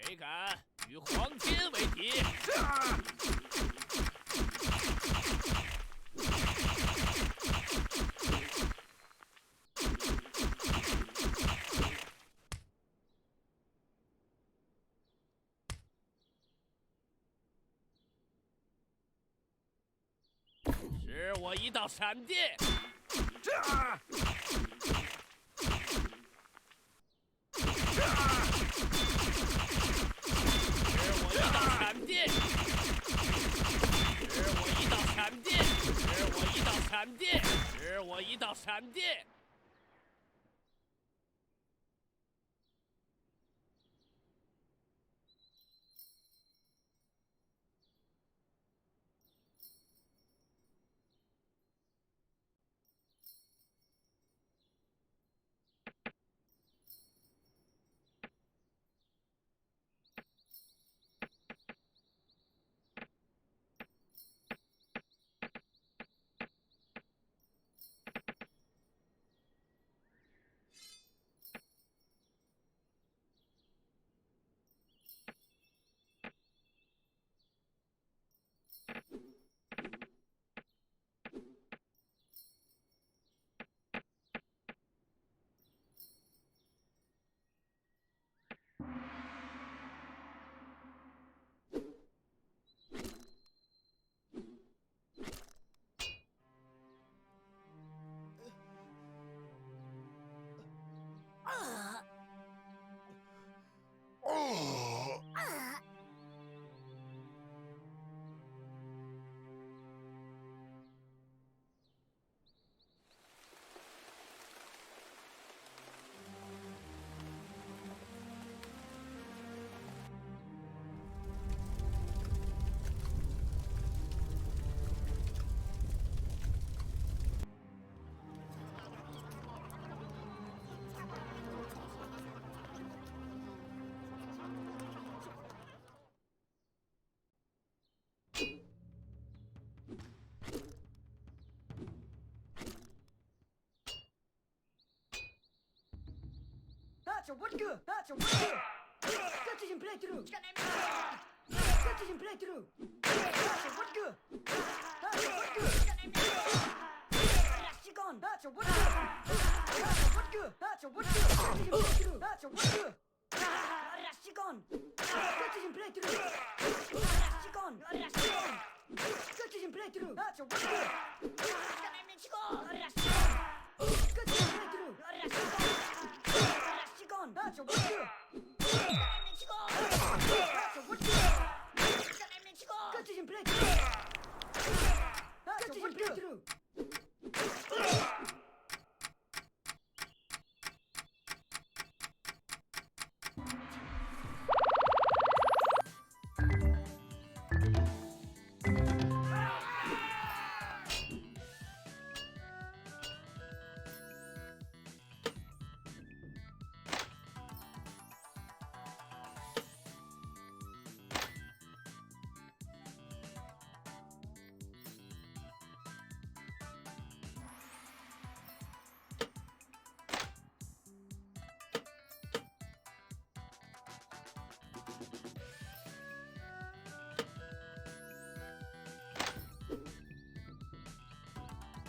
谁敢与黄金为敌？使我一道闪电！使我一道闪电！ That's a what good. That's a what good. That's it in playthrough. That's it in playthrough. That's a what good. That's a what good. Gone. That's a what good. That's a what good. That's a what good. That's it in playthrough. That's a what good. Gone. That's it in playthrough. Gone. That's it in playthrough. That's a what good. Gone. That's a what good. That's a what good. That's it in playthrough. That's a what good. That's a what good. That's it in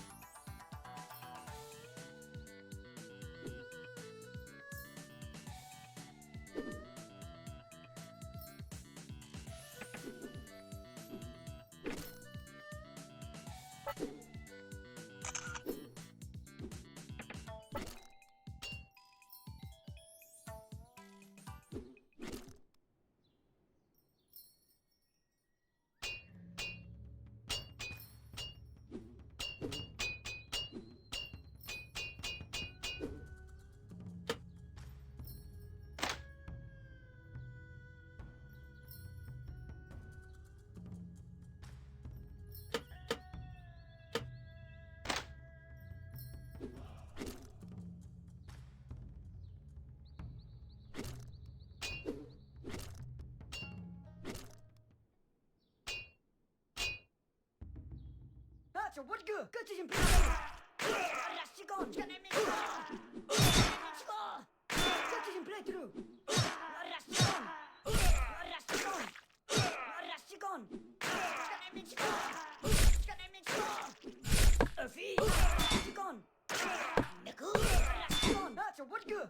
playthrough. Gone. That's it in playthrough. Gone. Gone. Gone. That's a what good.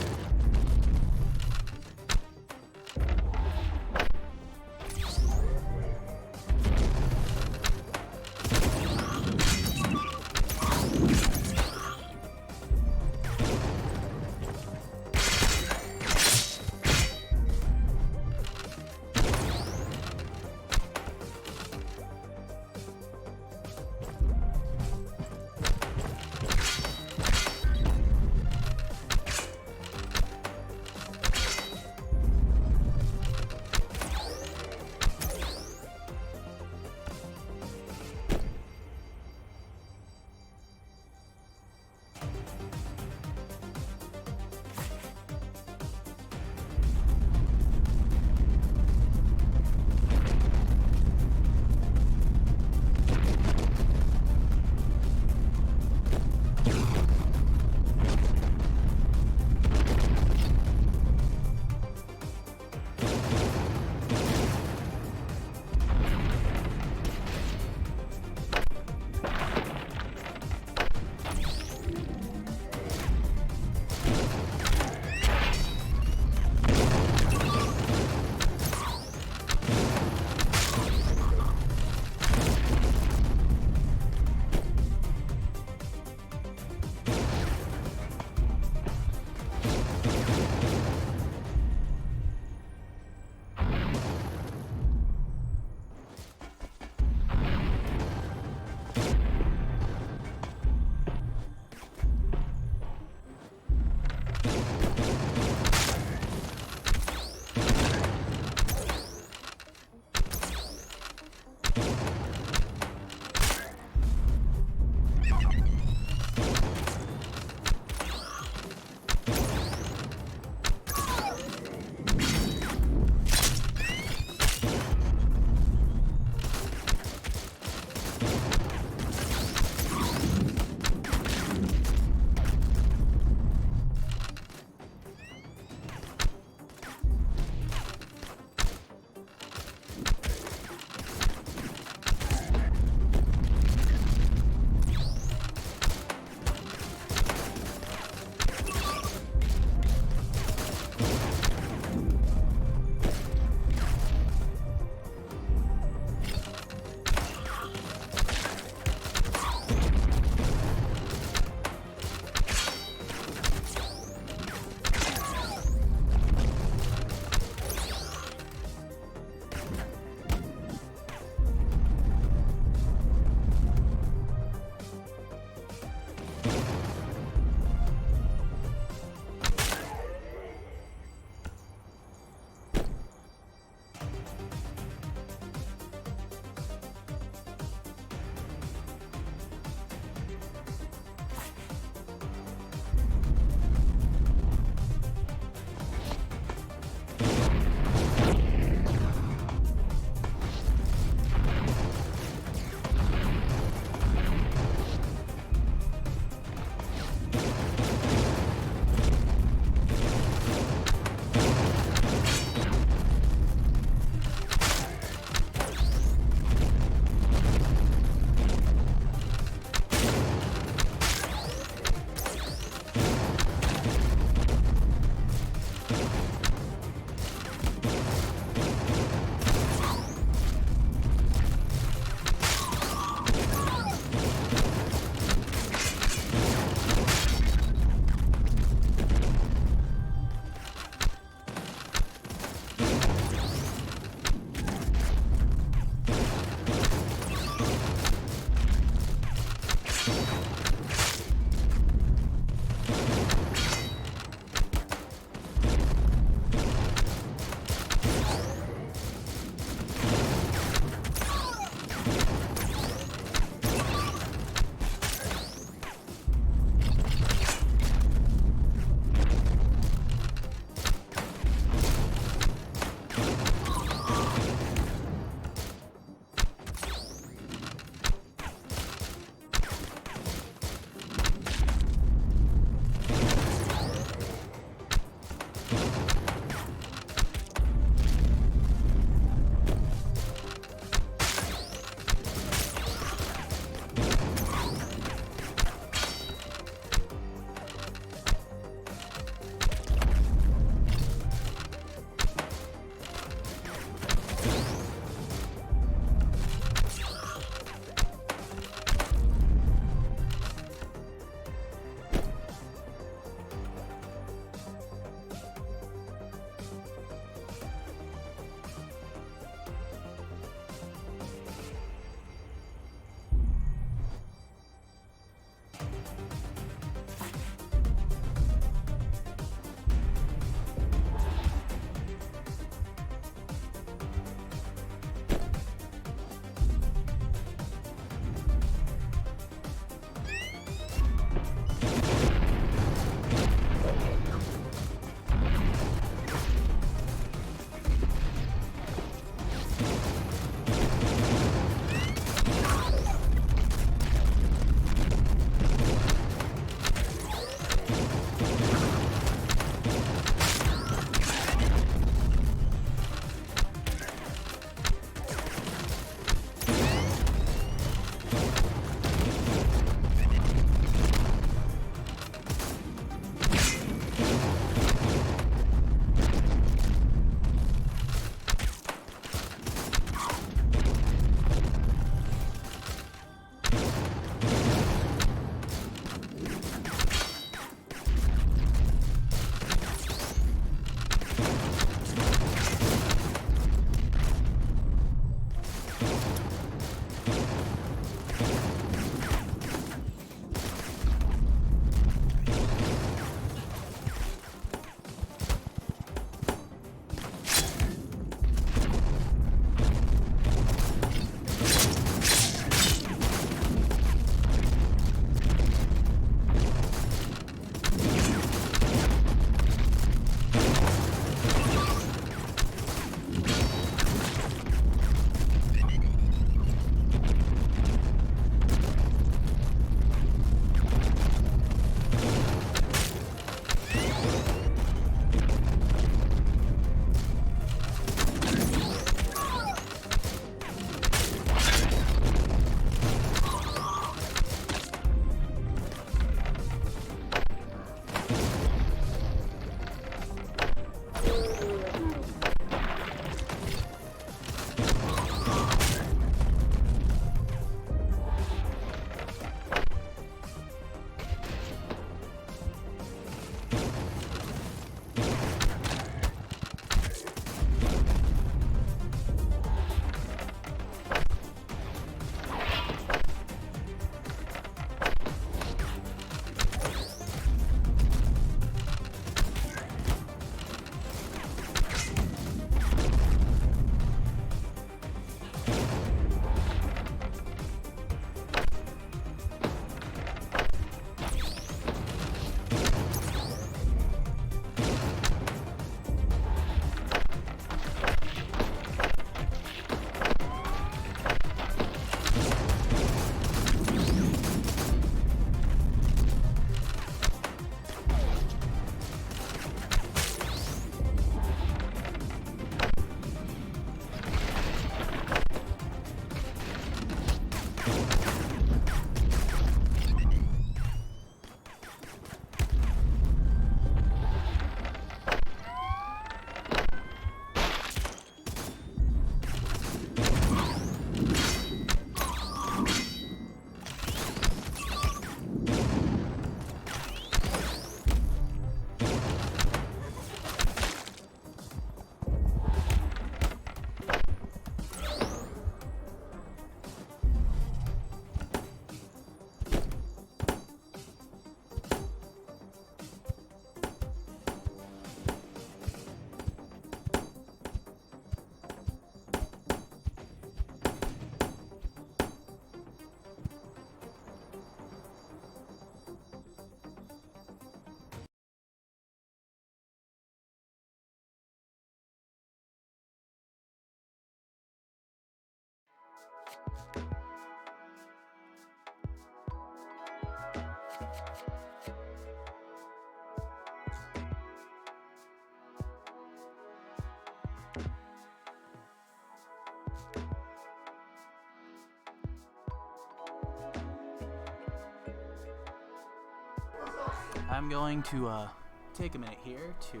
I'm going to take a minute here to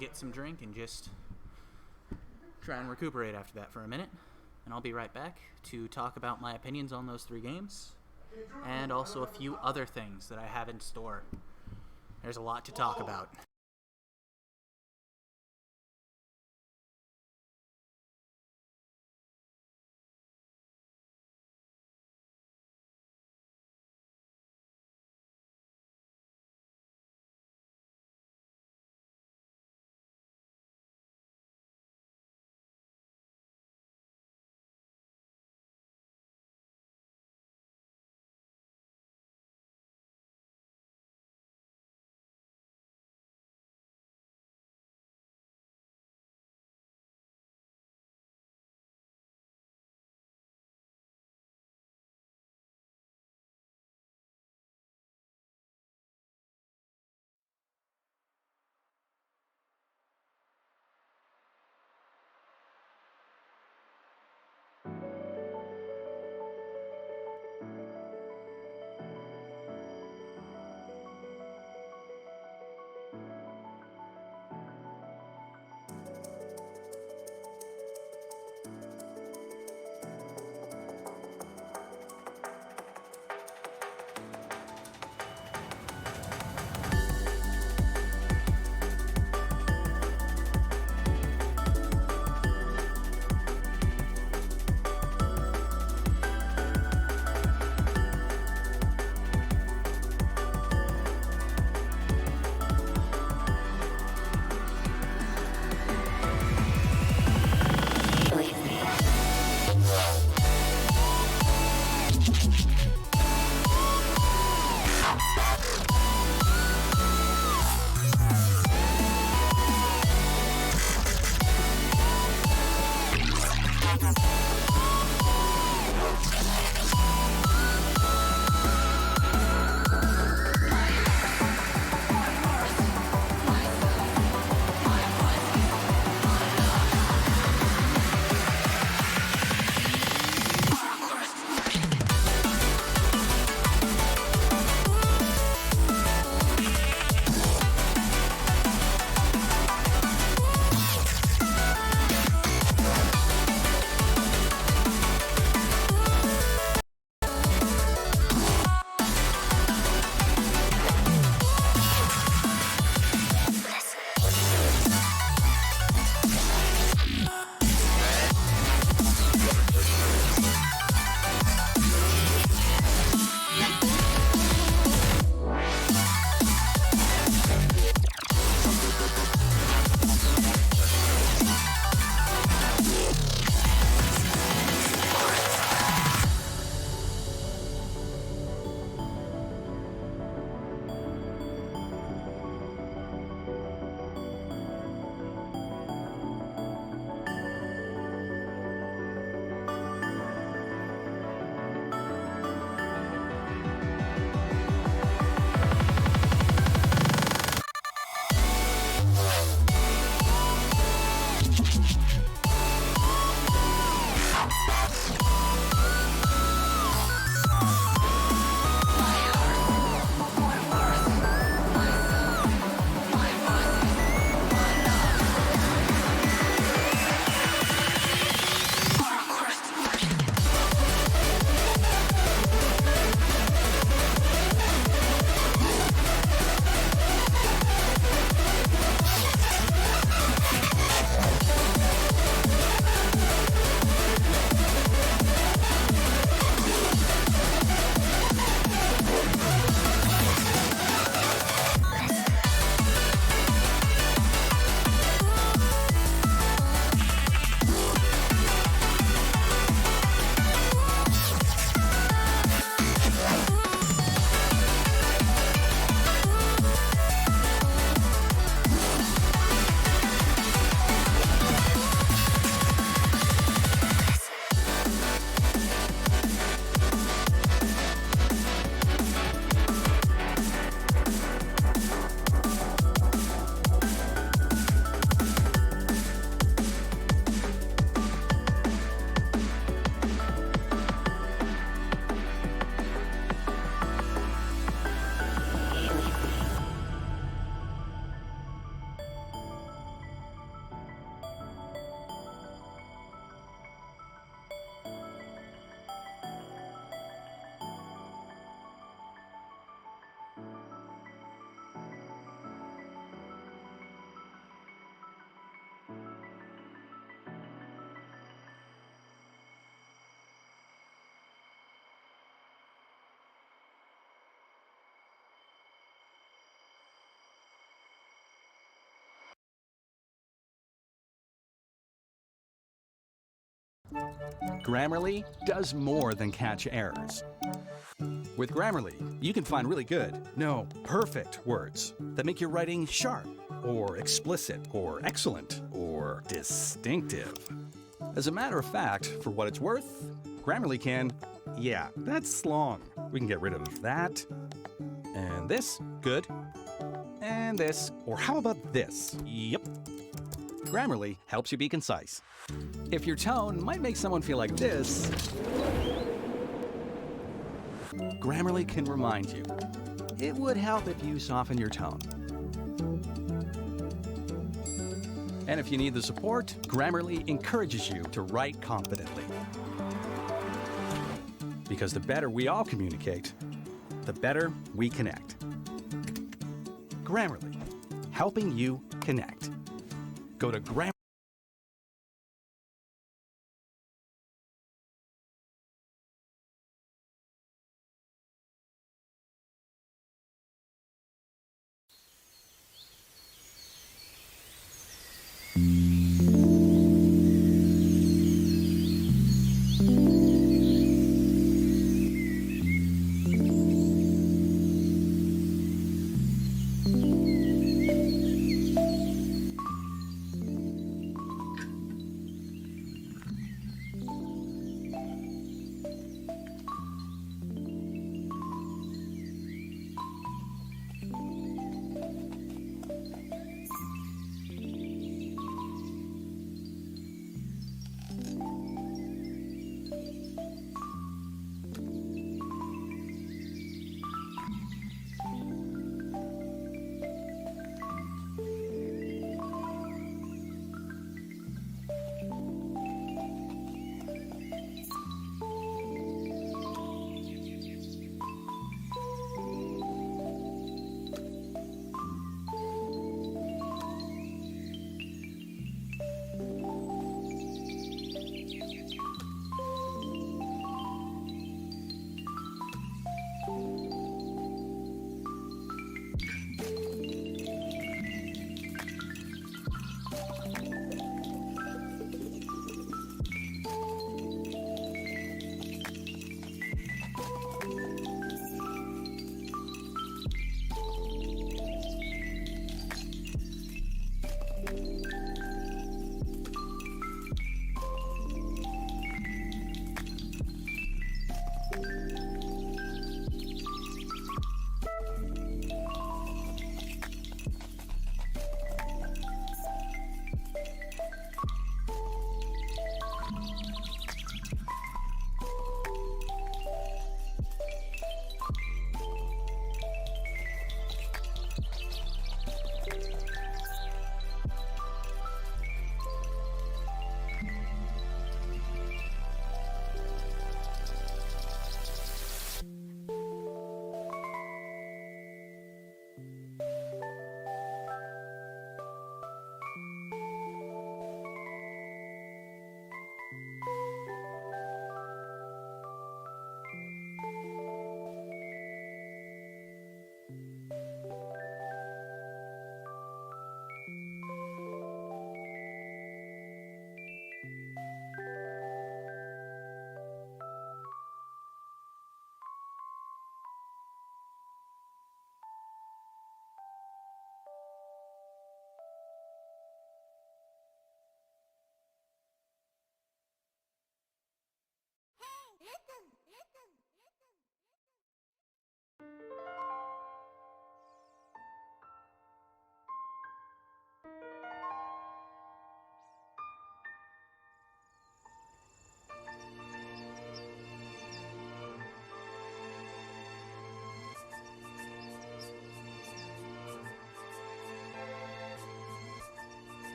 get some drink and just try and recuperate after that for a minute. And I'll be right back to talk about my opinions on those 3 games and also a few other things that I have in store. There's a lot to talk about. Grammarly does more than catch errors. With Grammarly, you can find really good, no, perfect words that make your writing sharp, or explicit, or excellent, or distinctive. As a matter of fact, for what it's worth, Grammarly can, yeah, that's long. We can get rid of that, and this, good, and this, or how about this? Yep. Grammarly helps you be concise. If your tone might make someone feel like this, Grammarly can remind you. It would help if you soften your tone. And if you need the support, Grammarly encourages you to write confidently. Because the better we all communicate, the better we connect. Grammarly, helping you connect. Go to Grammarly.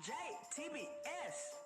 JTBS.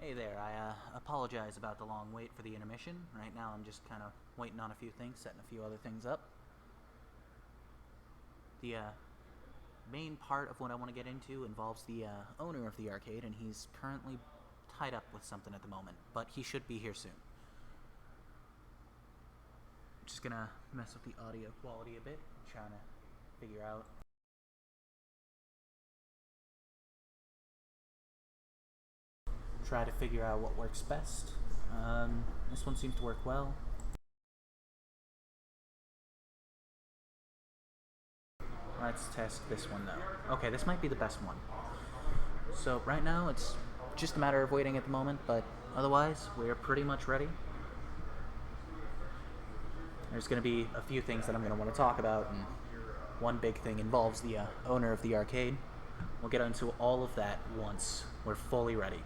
Hey there, I apologize about the long wait for the intermission. Right now I'm just kind of waiting on a few things, setting a few other things up. The main part of what I want to get into involves the owner of the arcade, and he's currently tied up with something at the moment, but he should be here soon. Just gonna mess with the audio quality a bit, trying to figure out what works best. This one seems to work well. Let's test this one though. Okay, this might be the best one. So right now it's just a matter of waiting at the moment, but otherwise we're pretty much ready. There's going to be a few things that I'm going to want to talk about, and one big thing involves the owner of the arcade. We'll get into all of that once we're fully ready.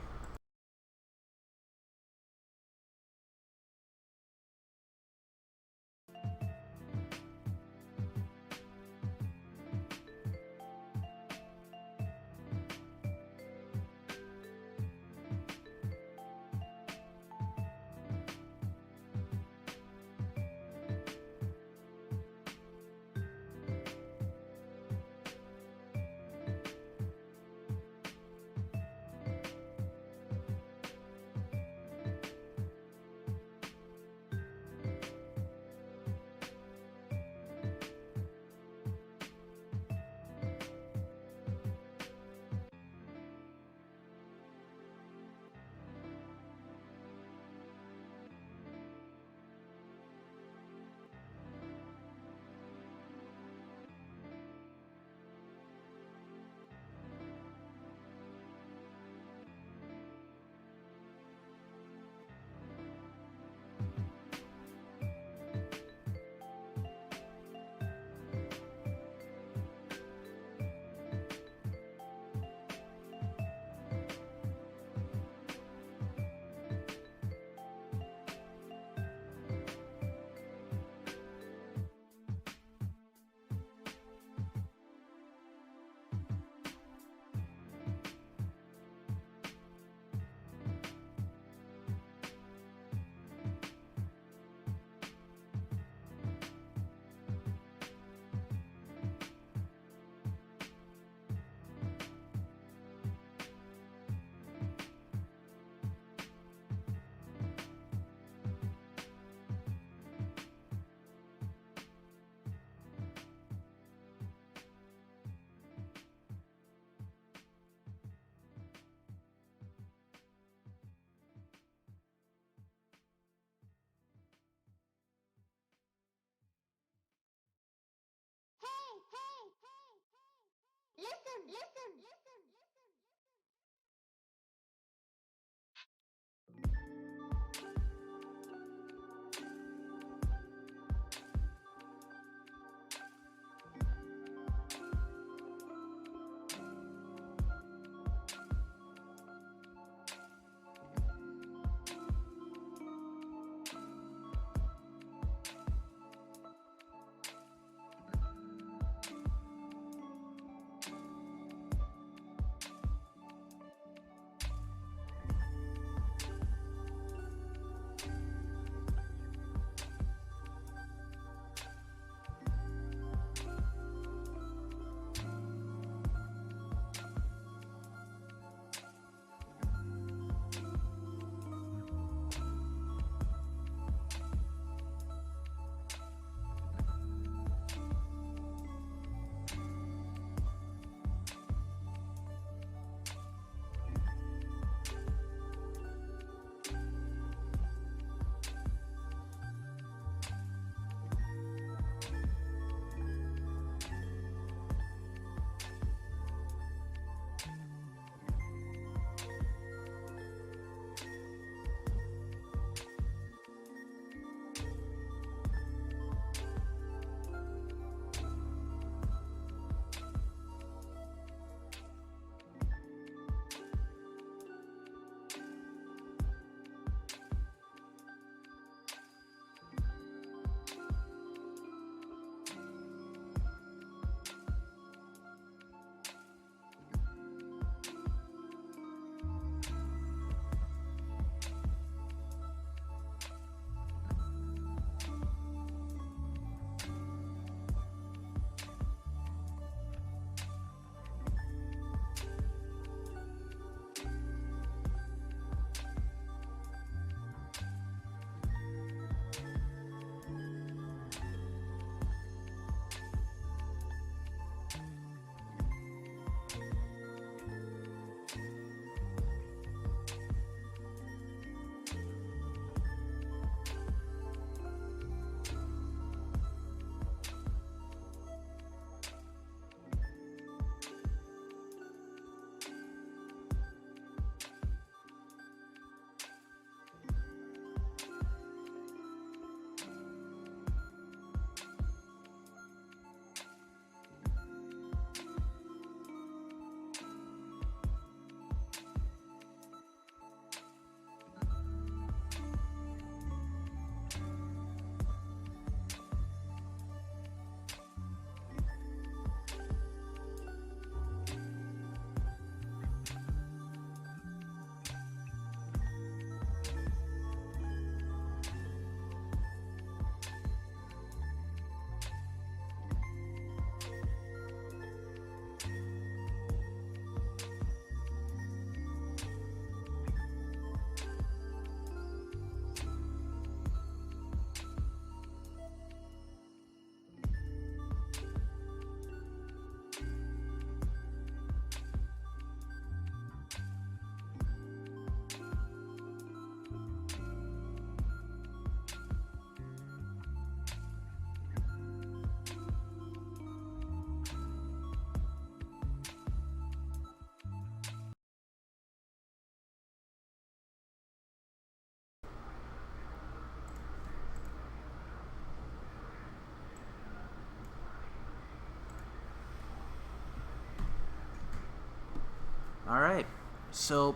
All right. So,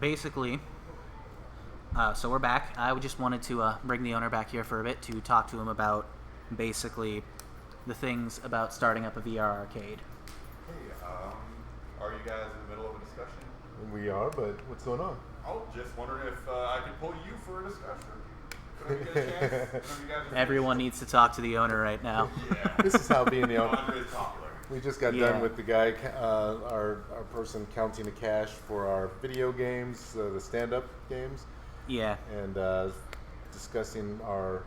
basically, so we're back. I just wanted to bring the owner back here for a bit to talk to him about basically the things about starting up a VR arcade. Hey, are you guys in the middle of a discussion? We are, but what's going on? Oh, just wondering if I could pull you for a discussion. Could I get a chance? Whenever you guys are Everyone needs to talk to the owner right now. finished? Yeah. This is how being the owner. Andre's popular. We just got Yeah. done with the guy, our person counting the cash for our video games, the stand-up games, Yeah. and discussing our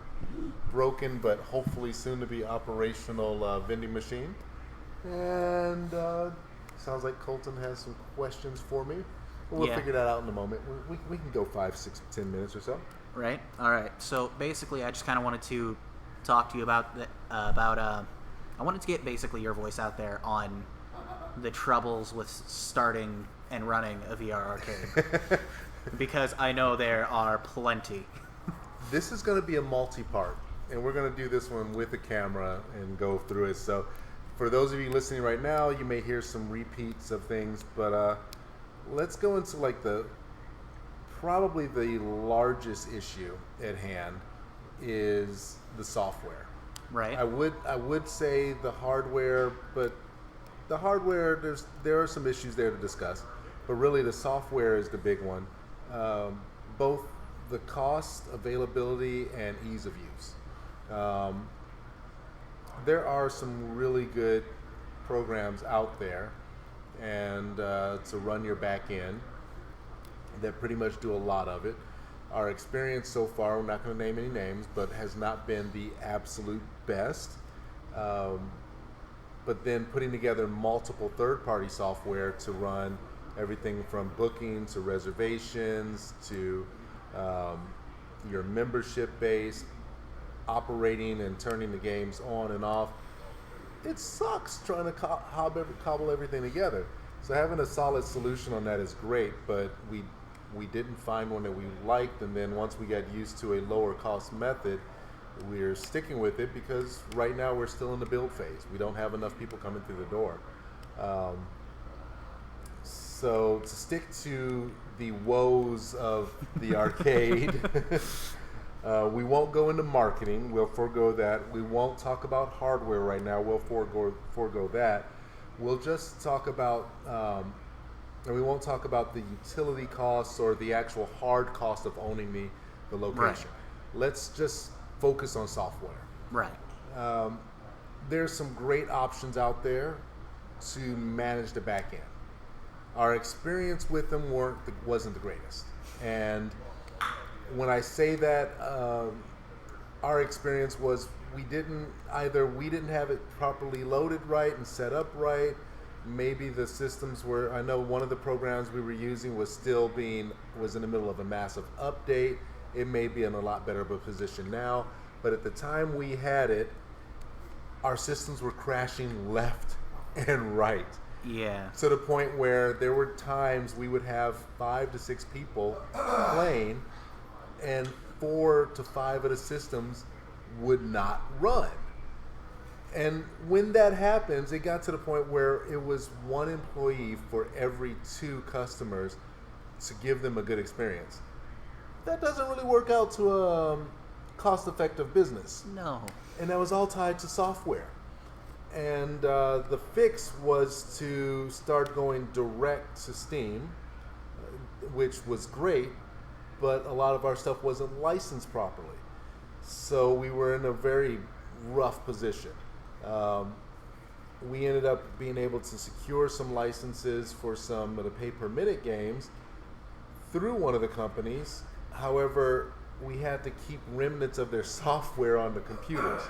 broken but hopefully soon to be operational vending machine. And sounds like Colton has some questions for me. We'll Yeah. figure that out in a moment. We can go 5, 6, 10 minutes or so. Right. All right. So basically, I just kind of wanted to talk to you about I wanted to get basically your voice out there on the troubles with starting and running a VR arcade, because I know there are plenty. This is going to be a multi-part, and we're going to do this one with a camera and go through it. So for those of you listening right now, you may hear some repeats of things, but let's go into like probably the largest issue at hand is the software. Right. I would say the hardware, but the hardware there are some issues there to discuss, but really the software is the big one. Both the cost, availability, and ease of use. There are some really good programs out there, and to run your back end that pretty much do a lot of it. Our experience so far, we're not going to name any names, but has not been the absolute best. But then putting together multiple third-party software to run everything from booking to reservations to your membership base, operating and turning the games on and off. It sucks trying to cobble everything together. So having a solid solution on that is great, but we didn't find one that we liked, and then once we got used to a lower cost method, we're sticking with it because right now we're still in the build phase. We don't have enough people coming through the door. So to stick to the woes of the arcade, we won't go into marketing. We'll forego that. We won't talk about hardware right now. We'll forego that. We'll just talk about, and we won't talk about the utility costs or the actual hard cost of owning the location. Right. Let's just focus on software. Right. There's some great options out there to manage the back end. Our experience with them wasn't the greatest. And when I say that, our experience was we didn't have it properly loaded right and set up right. Maybe the systems were, I know one of the programs we were using was in the middle of a massive update. It may be in a lot better of a position now, but at the time we had it, our systems were crashing left and right. Yeah. To the point where there were times we would have 5 to 6 people playing, and 4 to 5 of the systems would not run. And when that happens, it got to the point where it was 1 employee for every 2 customers to give them a good experience. That doesn't really work out to a cost-effective business. No. And that was all tied to software. And the fix was to start going direct to Steam, which was great, but a lot of our stuff wasn't licensed properly. So we were in a very rough position. We ended up being able to secure some licenses for some of the pay-per-minute games through one of the companies. However, we had to keep remnants of their software on the computers,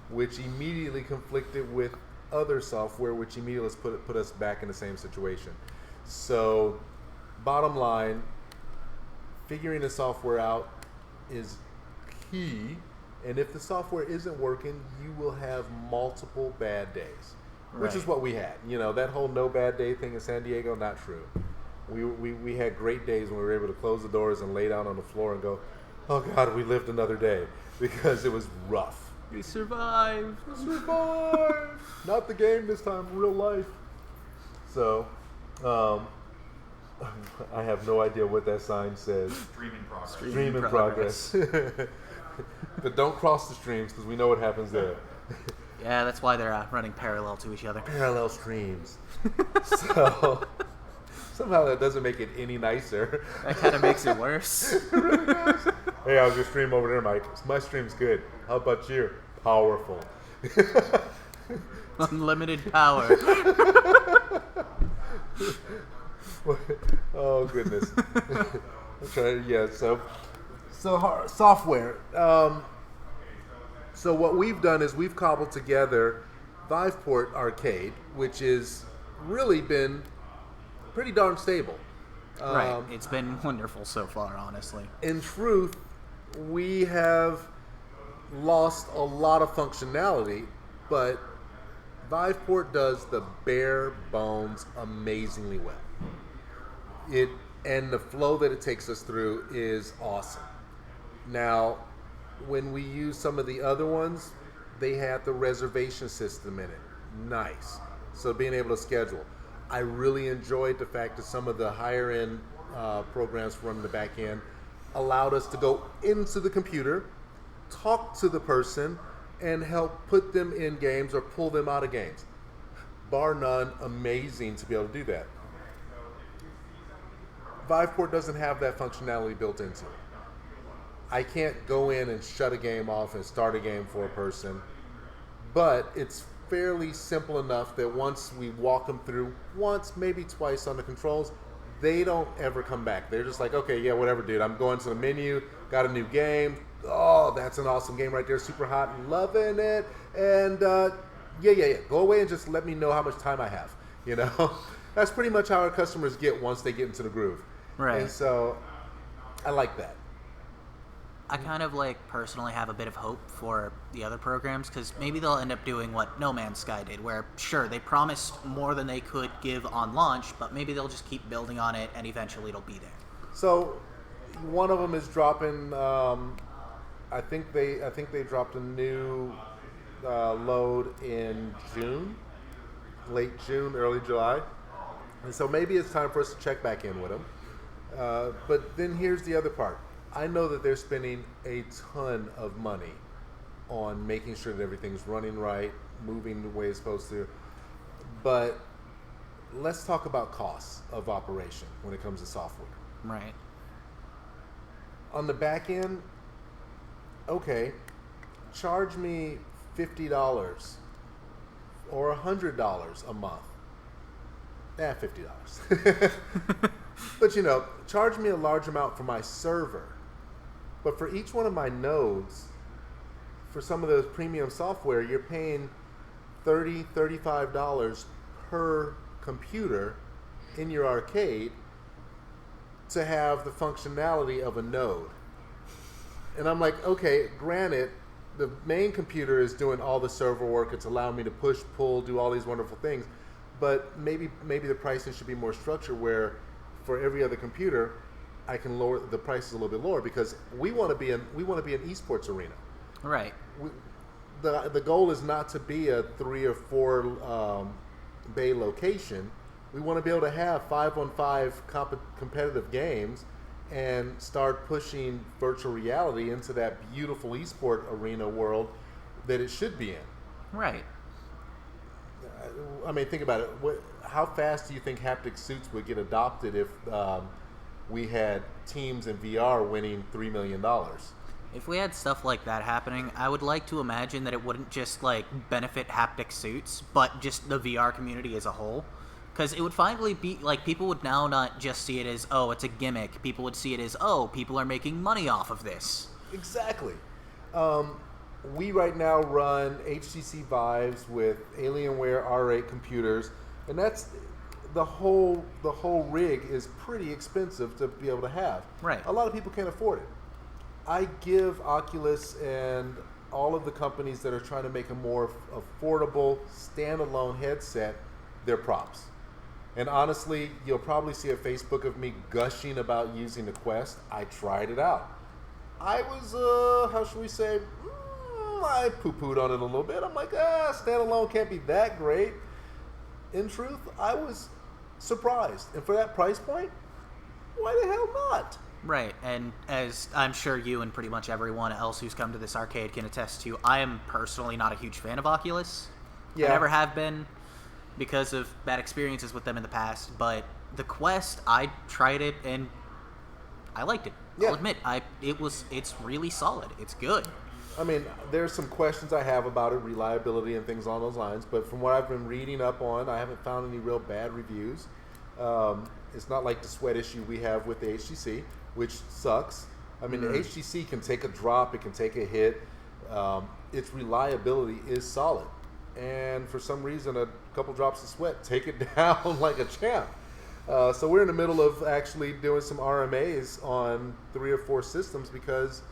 which immediately conflicted with other software, which immediately put us back in the same situation. So, bottom line, figuring the software out is key, and if the software isn't working, you will have multiple bad days, which is Right. what we had. You know, that whole no bad day thing in San Diego, not true. We had great days when we were able to close the doors and lay down on the floor and go, oh God, we lived another day, because it was rough. We survived. Survive! Not the game this time, real life. So, I have no idea what that sign says. Stream in progress. Stream in progress. But don't cross the streams because we know what happens there. Yeah, that's why they're running parallel to each other. Parallel streams. So somehow that doesn't make it any nicer. That kind of makes it worse. Hey, I was just stream over there, Mike. My stream's good. How about you? Powerful. Unlimited power. Oh goodness. I'm trying. Yeah. So software. So what we've done is we've cobbled together Viveport Arcade, which has really been pretty darn stable. Right. It's been wonderful so far, honestly. In truth, we have lost a lot of functionality, but Viveport does the bare bones amazingly well. And the flow that it takes us through is awesome. Now, when we use some of the other ones, they had the reservation system in it. Nice. So being able to schedule. I really enjoyed the fact that some of the higher end programs from the back end allowed us to go into the computer, talk to the person, and help put them in games or pull them out of games. Bar none, amazing to be able to do that. Viveport doesn't have that functionality built into it. I can't go in and shut a game off and start a game for a person, but it's fairly simple enough that once we walk them through once, maybe twice on the controls, they don't ever come back. They're just like, okay, yeah, whatever, dude. I'm going to the menu, got a new game. Oh, that's an awesome game right there. Super hot, loving it. And yeah. Go away and just let me know how much time I have. You know, that's pretty much how our customers get once they get into the groove. Right. And so I like that. I kind of personally have a bit of hope for the other programs because maybe they'll end up doing what No Man's Sky did, where sure they promised more than they could give on launch, but maybe they'll just keep building on it and eventually it'll be there. So one of them is dropping. I think they dropped a new load in June, late June, early July, and so maybe it's time for us to check back in with them. But then here's the other part. I know that they're spending a ton of money on making sure that everything's running right, moving the way it's supposed to. But let's talk about costs of operation when it comes to software. Right. On the back end, okay, charge me $50 or $100 a month. $50. But charge me a large amount for my server. But for each one of my nodes, for some of those premium software, you're paying $30, $35 per computer in your arcade to have the functionality of a node. And I'm like, okay, granted, the main computer is doing all the server work. It's allowing me to push, pull, do all these wonderful things. But maybe the pricing should be more structured where for every other computer, I can lower the prices a little bit lower because we want to be an esports arena. Right. The goal is not to be a 3 or 4 bay location. We want to be able to have 5-on-5 competitive games and start pushing virtual reality into that beautiful esport arena world that it should be in. Right. I mean, think about it. How fast do you think haptic suits would get adopted if we had teams in VR winning $3 million? If we had stuff like that happening, I would like to imagine that it wouldn't just benefit haptic suits, but just the VR community as a whole. Because it would finally be people would now not just see it as, oh, it's a gimmick. People would see it as, oh, people are making money off of this. Exactly. We right now run HTC Vives with Alienware R8 computers, and that's the whole rig is pretty expensive to be able to have. Right. A lot of people can't afford it. I give Oculus and all of the companies that are trying to make a more affordable standalone headset their props. And honestly, you'll probably see a Facebook of me gushing about using the Quest. I tried it out. I was, how should we say, I poo-pooed on it a little bit. I'm like, standalone can't be that great. In truth, I was surprised. And for that price point, Why the hell not? Right, and as I'm sure you and pretty much everyone else who's come to this arcade can attest to, I am personally not a huge fan of Oculus. Yeah. I never have been because of bad experiences with them in the past, but the Quest, I tried it and I liked it. Yeah. I'll admit, it's really solid. It's good. I mean, there's some questions I have about it, reliability and things along those lines, but from what I've been reading up on, I haven't found any real bad reviews. It's not like the sweat issue we have with the HTC, which sucks. I mean, the HTC can take a drop, it can take a hit. Its reliability is solid. And for some reason, a couple drops of sweat take it down like a champ. So we're in the middle of actually doing some RMAs on 3 or 4 systems because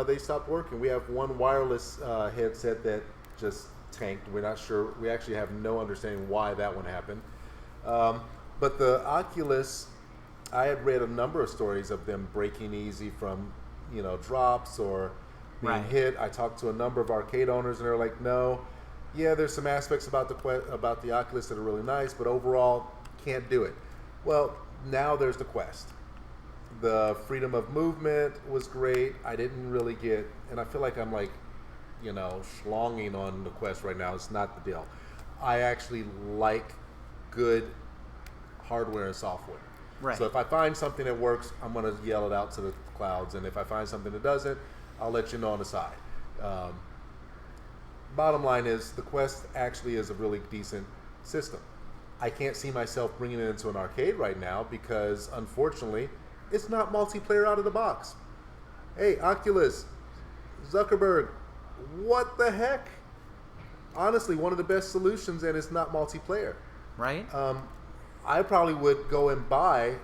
they stopped working. We have one wireless headset that just tanked. We're not sure. We actually have no understanding why that one happened. But the Oculus, I had read a number of stories of them breaking easy from, drops or being hit. I talked to a number of arcade owners, and they're like, "No, yeah, there's some aspects about the Oculus that are really nice, but overall, can't do it." Well, now there's the Quest. The freedom of movement was great. I didn't really get, and I feel like I'm like, schlonging on the Quest right now. It's not the deal. I actually like good hardware and software. Right. So if I find something that works, I'm going to yell it out to the clouds. And if I find something that doesn't, I'll let you know on the side. Bottom line is the Quest actually is a really decent system. I can't see myself bringing it into an arcade right now because, unfortunately, it's not multiplayer out of the box. Hey, Oculus, Zuckerberg, what the heck? Honestly, one of the best solutions, and it's not multiplayer. Right? I probably would go and buy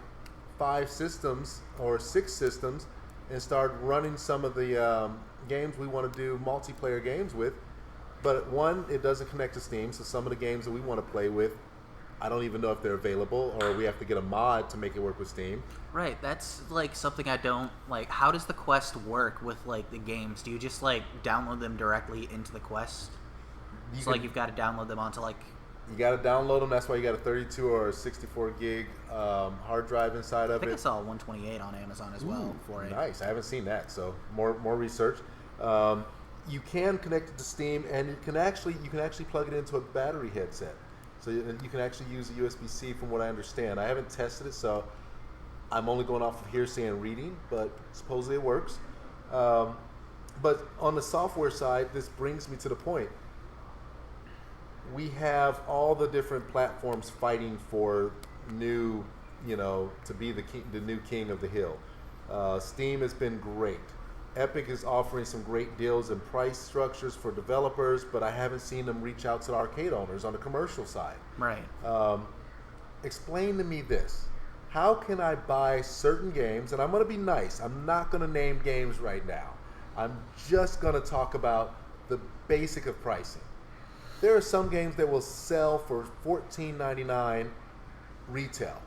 5 systems or 6 systems and start running some of the games we want to do multiplayer games with. But one, it doesn't connect to Steam, so some of the games that we want to play with, I don't even know if they're available, or we have to get a mod to make it work with Steam. Right, that's like something I don't like. How does the Quest work with like the games? Do you just like download them directly into the Quest? Like you've got to download them onto like. You got to download them. That's why you got a 32 or a 64 gig hard drive inside of it. I think I saw 128 on Amazon as well for it. Nice. I haven't seen that, so more research. You can connect it to Steam, and you can actually plug it into a battery headset. So you can actually use a USB-C from what I understand. I haven't tested it, so I'm only going off of hearsay and reading, but supposedly it works. But on the software side, this brings me to the point. We have all the different platforms fighting for new, to be the new king of the hill. Steam has been great. Epic is offering some great deals and price structures for developers, but I haven't seen them reach out to the arcade owners on the commercial side. Right. Explain to me this. How can I buy certain games, and I'm going to be nice. I'm not going to name games right now. I'm just going to talk about the basic of pricing. There are some games that will sell for $14.99 retail.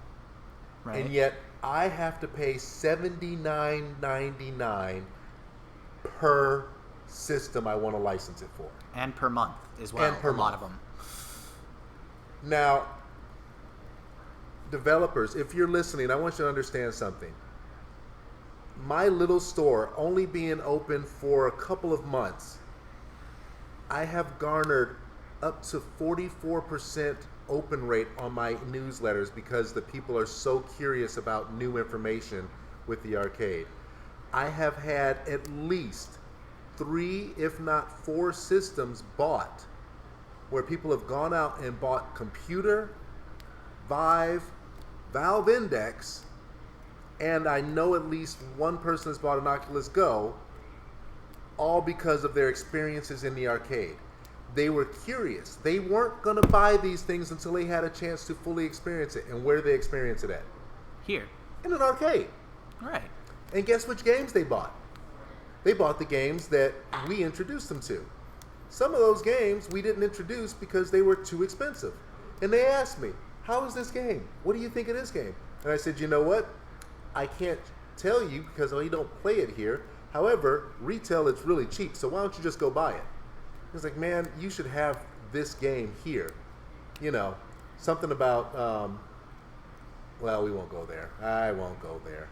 Right. And yet I have to pay $79.99 per system I want to license it for. And per month as well. And per a lot month. of them. Now, developers, if you're listening, I want you to understand something. My little store only being open for a couple of months, I have garnered up to 44% open rate on my newsletters because the people are so curious about new information with the arcade. I have had at least 3, if not 4 systems bought where people have gone out and bought Computer, Vive, Valve Index, and I know at least one person has bought an Oculus Go, all because of their experiences in the arcade. They were curious. They weren't going to buy these things until they had a chance to fully experience it. And where did they experience it at? Here. In an arcade. Right. And guess which games they bought? They bought the games that we introduced them to. Some of those games we didn't introduce because they were too expensive. And they asked me, how is this game? What do you think of this game? And I said, you know what? I can't tell you because we don't play it here. However, retail it's really cheap, so why don't you just go buy it? He's like, man, you should have this game here. Something about well, we won't go there. I won't go there.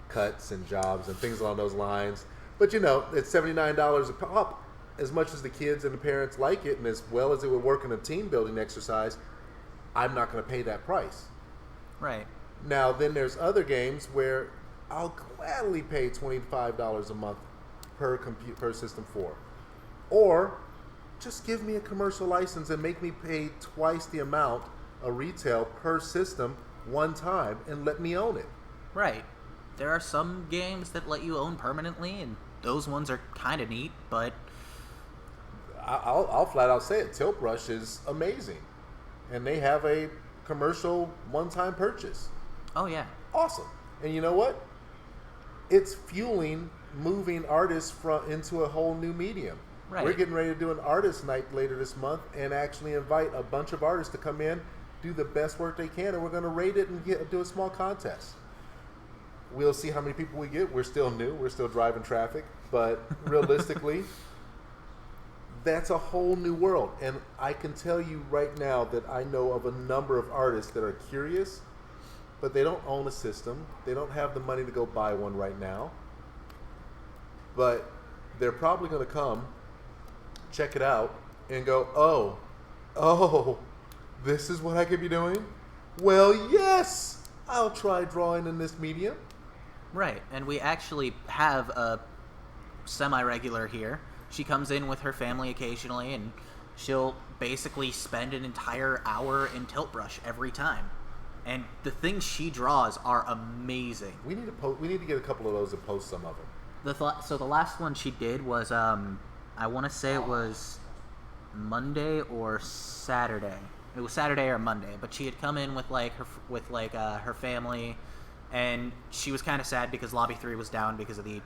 Cuts and jobs and things along those lines. But you know, it's $79 a pop. As much as the kids and the parents like it, and as well as it would work in a team building exercise, I'm not going to pay that price. Right. Now, then there's other games where I'll gladly pay $25 a month per System 4. Or just give me a commercial license and make me pay twice the amount of retail per system one time and let me own it. Right. There are some games that let you own permanently, and those ones are kind of neat, but I'll flat out say it. Tilt Brush is amazing. And they have a commercial one-time purchase. oh yeah. Awesome. And you know what? It's fueling moving artists into a whole new medium. Right. We're getting ready to do an artist night later this month and actually invite a bunch of artists to come in, do the best work they can, and we're going to rate it and do a small contest. We'll see how many people we get. We're still new. We're still driving traffic. But realistically, that's a whole new world. And I can tell you right now that I know of a number of artists that are curious, but they don't own a system. They don't have the money to go buy one right now. But they're probably going to come, check it out, and go, oh, this is what I could be doing? Well, yes, I'll try drawing in this medium. Right, and we actually have a semi-regular here. She comes in with her family occasionally, and she'll basically spend an entire hour in Tilt Brush every time. And the things she draws are amazing. We need to get a couple of those and post some of them. So the last one she did was, I want to say it was Monday or Saturday. It was Saturday or Monday, but she had come in with her family, and she was kind of sad because Lobby 3 was down because of the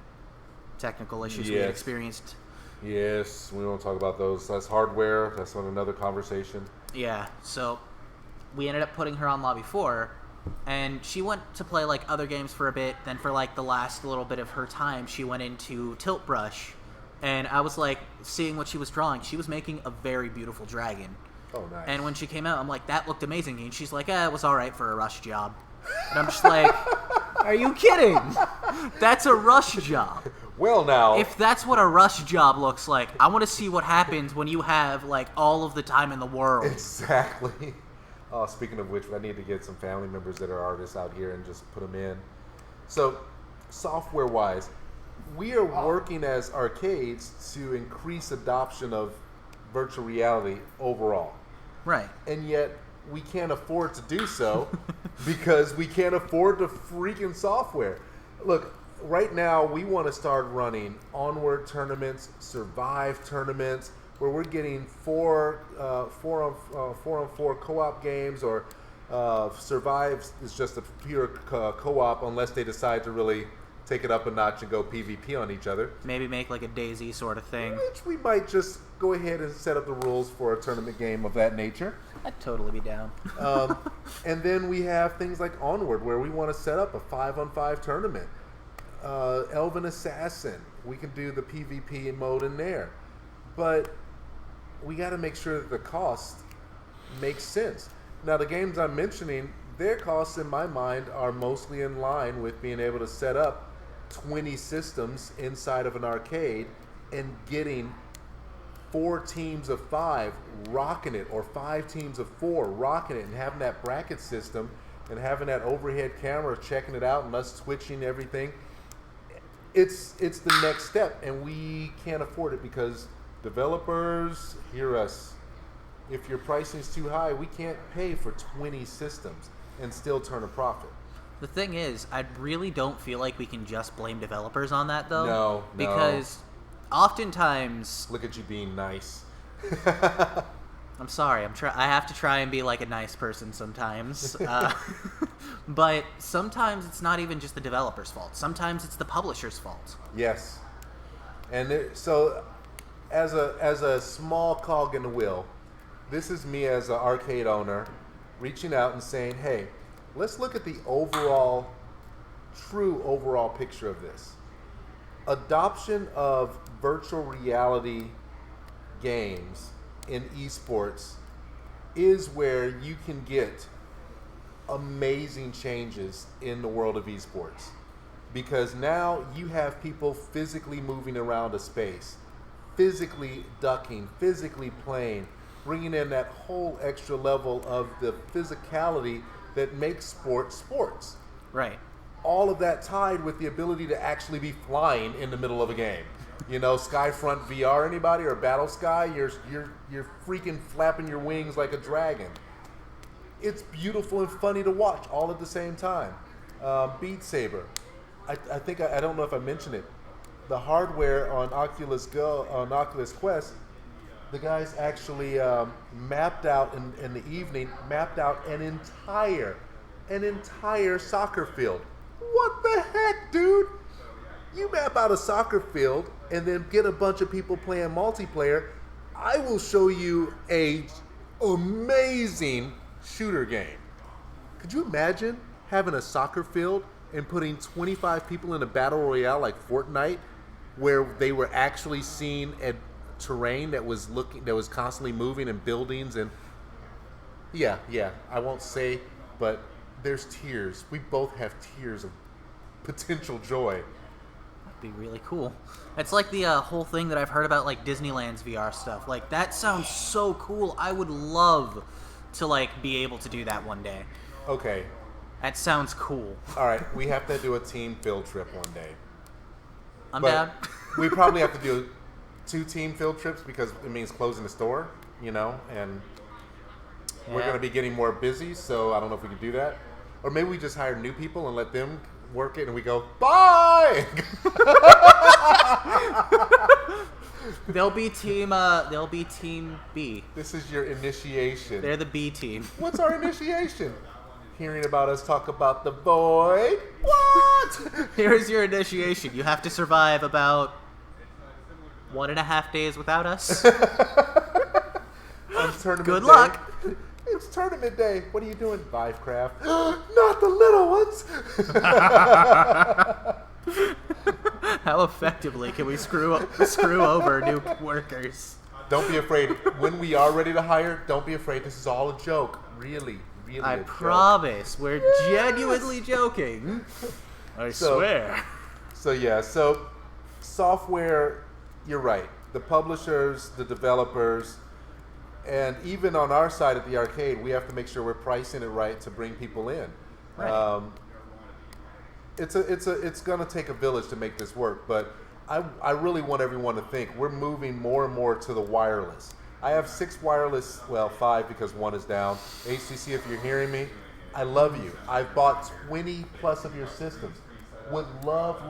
technical issues we had experienced. Yes, we won't talk about those. That's hardware. That's on another conversation. Yeah, so we ended up putting her on Lobby 4, and she went to play like other games for a bit. Then for like the last little bit of her time, she went into Tilt Brush, and I was like seeing what she was drawing. She was making a very beautiful dragon. Oh, nice. And when she came out, I'm like, that looked amazing. And she's like, it was all right for a rush job. And I'm just like, are you kidding? That's a rush job. Well, now, If that's what a rush job looks like, I want to see what happens when you have like all of the time in the world. Exactly. Oh, speaking of which, I need to get some family members that are artists out here and just put them in. So, software-wise, we are working as arcades to increase adoption of virtual reality overall. Right. And yet, we can't afford to do so because we can't afford the freaking software. Look, right now, we want to start running Onward tournaments, Survive tournaments, where we're getting four on four co-op games, or Survive is just a pure co-op unless they decide to really take it up a notch and go PvP on each other. Maybe make like a DayZ sort of thing. Which we might just go ahead and set up the rules for a tournament game of that nature. I'd totally be down. And then we have things like Onward, where we want to set up a 5-on-5 tournament. Elven Assassin, we can do the PvP mode in there. But we got to make sure that the cost makes sense. Now, the games I'm mentioning, their costs in my mind are mostly in line with being able to set up 20 systems inside of an arcade and getting 4 teams of 5 rocking it, or 5 teams of 4 rocking it, and having that bracket system and having that overhead camera checking it out and us switching everything. It's the next step, and we can't afford it because developers, hear us. If your pricing is too high, we can't pay for 20 systems and still turn a profit. The thing is, I really don't feel like we can just blame developers on that, though. No. Because oftentimes... Look at you being nice. I'm sorry. I have to try and be like a nice person sometimes. But sometimes it's not even just the developer's fault. Sometimes it's the publisher's fault. Yes. And so, as a small cog in the wheel, this is me as an arcade owner reaching out and saying, hey, let's look at the true overall picture of this. Adoption of virtual reality games in esports is where you can get amazing changes in the world of esports, because now you have people physically moving around a space, physically ducking, physically playing, bringing in that whole extra level of the physicality that makes sports. Right. All of that tied with the ability to actually be flying in the middle of a game. You know, Skyfront VR, anybody, or Battle Sky, you're freaking flapping your wings like a dragon. It's beautiful and funny to watch all at the same time. Beat Saber. I think I don't know if I mentioned it. The hardware on Oculus Quest, the guys actually mapped out in the evening, mapped out an entire soccer field. What the heck, dude? You map out a soccer field and then get a bunch of people playing multiplayer. I will show you a amazing shooter game. Could you imagine having a soccer field and putting 25 people in a battle royale like Fortnite, where they were actually seeing a terrain that was constantly moving, and buildings, and yeah, I won't say, but there's tears. We both have tears of potential joy. That'd be really cool. It's like the whole thing that I've heard about, like Disneyland's VR stuff. Like, that sounds so cool. I would love to, like, be able to do that one day. Okay. That sounds cool. All right, we have to do a team field trip one day. I'm But down. we probably have to do 2 team field trips, because it means closing the store, you know, and we're Yeah. going to be getting more busy, so I don't know if we can do that. Or maybe we just hire new people and let them work it, and we go, bye! They'll be team B. This is your initiation. They're the B team. What's our initiation? Hearing about us talk about the void? What? Here's your initiation. You have to survive about 1.5 days without us. On tournament Good day. luck. It's tournament day. What are you doing? Vivecraft. Not the little ones. How effectively can we screw over new workers? Don't be afraid. When we are ready to hire, don't be afraid. This is all a joke. Really I a joke. promise. We're genuinely joking. I swear. So software, you're right. The publishers, the developers, and even on our side at the arcade, we have to make sure we're pricing it right to bring people in. Right. It's gonna take a village to make this work, but I really want everyone to think we're moving more and more to the wireless. I have 6 wireless, well, 5 because 1 is down. HTC, if you're hearing me, I love you. I've bought 20 plus of your systems. Would love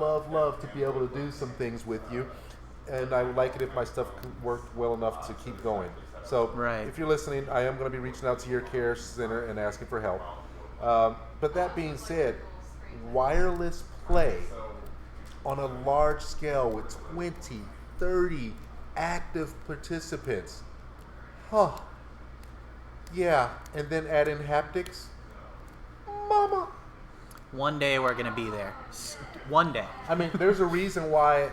to be able to do some things with you, and I would like it if my stuff worked well enough to keep going. So Right. if you're listening, I am going to be reaching out to your care center and asking for help. But that being said, wireless play on a large scale with 20, 30 active participants. Huh. Yeah, and then add in haptics. Mama. One day we're going to be there. One day. I mean, there's a reason why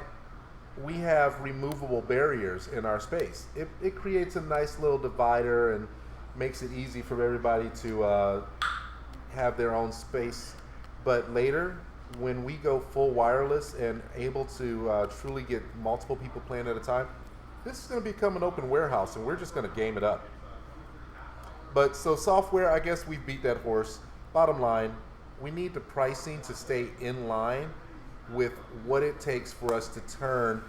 we have removable barriers in our space. It creates a nice little divider and makes it easy for everybody to have their own space. But later, when we go full wireless and able to truly get multiple people playing at a time, this is going to become an open warehouse, and we're just going to game it up. But so software, I guess we beat that horse. Bottom line, we need the pricing to stay in line with what it takes for us to turn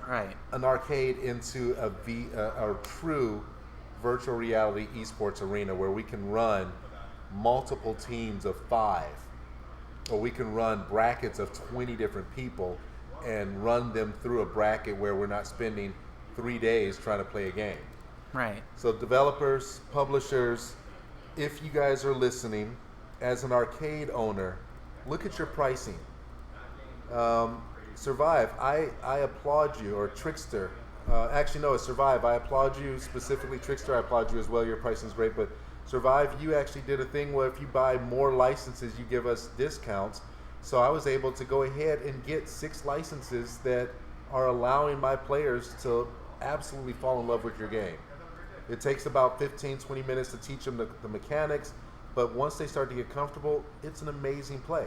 Right. an arcade into a true virtual reality esports arena where we can run multiple teams of 5, or we can run brackets of 20 different people and run them through a bracket where we're not spending 3 days trying to play a game. Right. So developers, publishers, if you guys are listening, as an arcade owner, look at your pricing. Survive, I applaud you, or Trickster. Actually, no, it's Survive. I applaud you specifically, Trickster. I applaud you as well. Your pricing's great, but Survive, you actually did a thing where if you buy more licenses, you give us discounts. So I was able to go ahead and get 6 licenses that are allowing my players to absolutely fall in love with your game. It takes about 15, 20 minutes to teach them the mechanics, but once they start to get comfortable, it's an amazing play.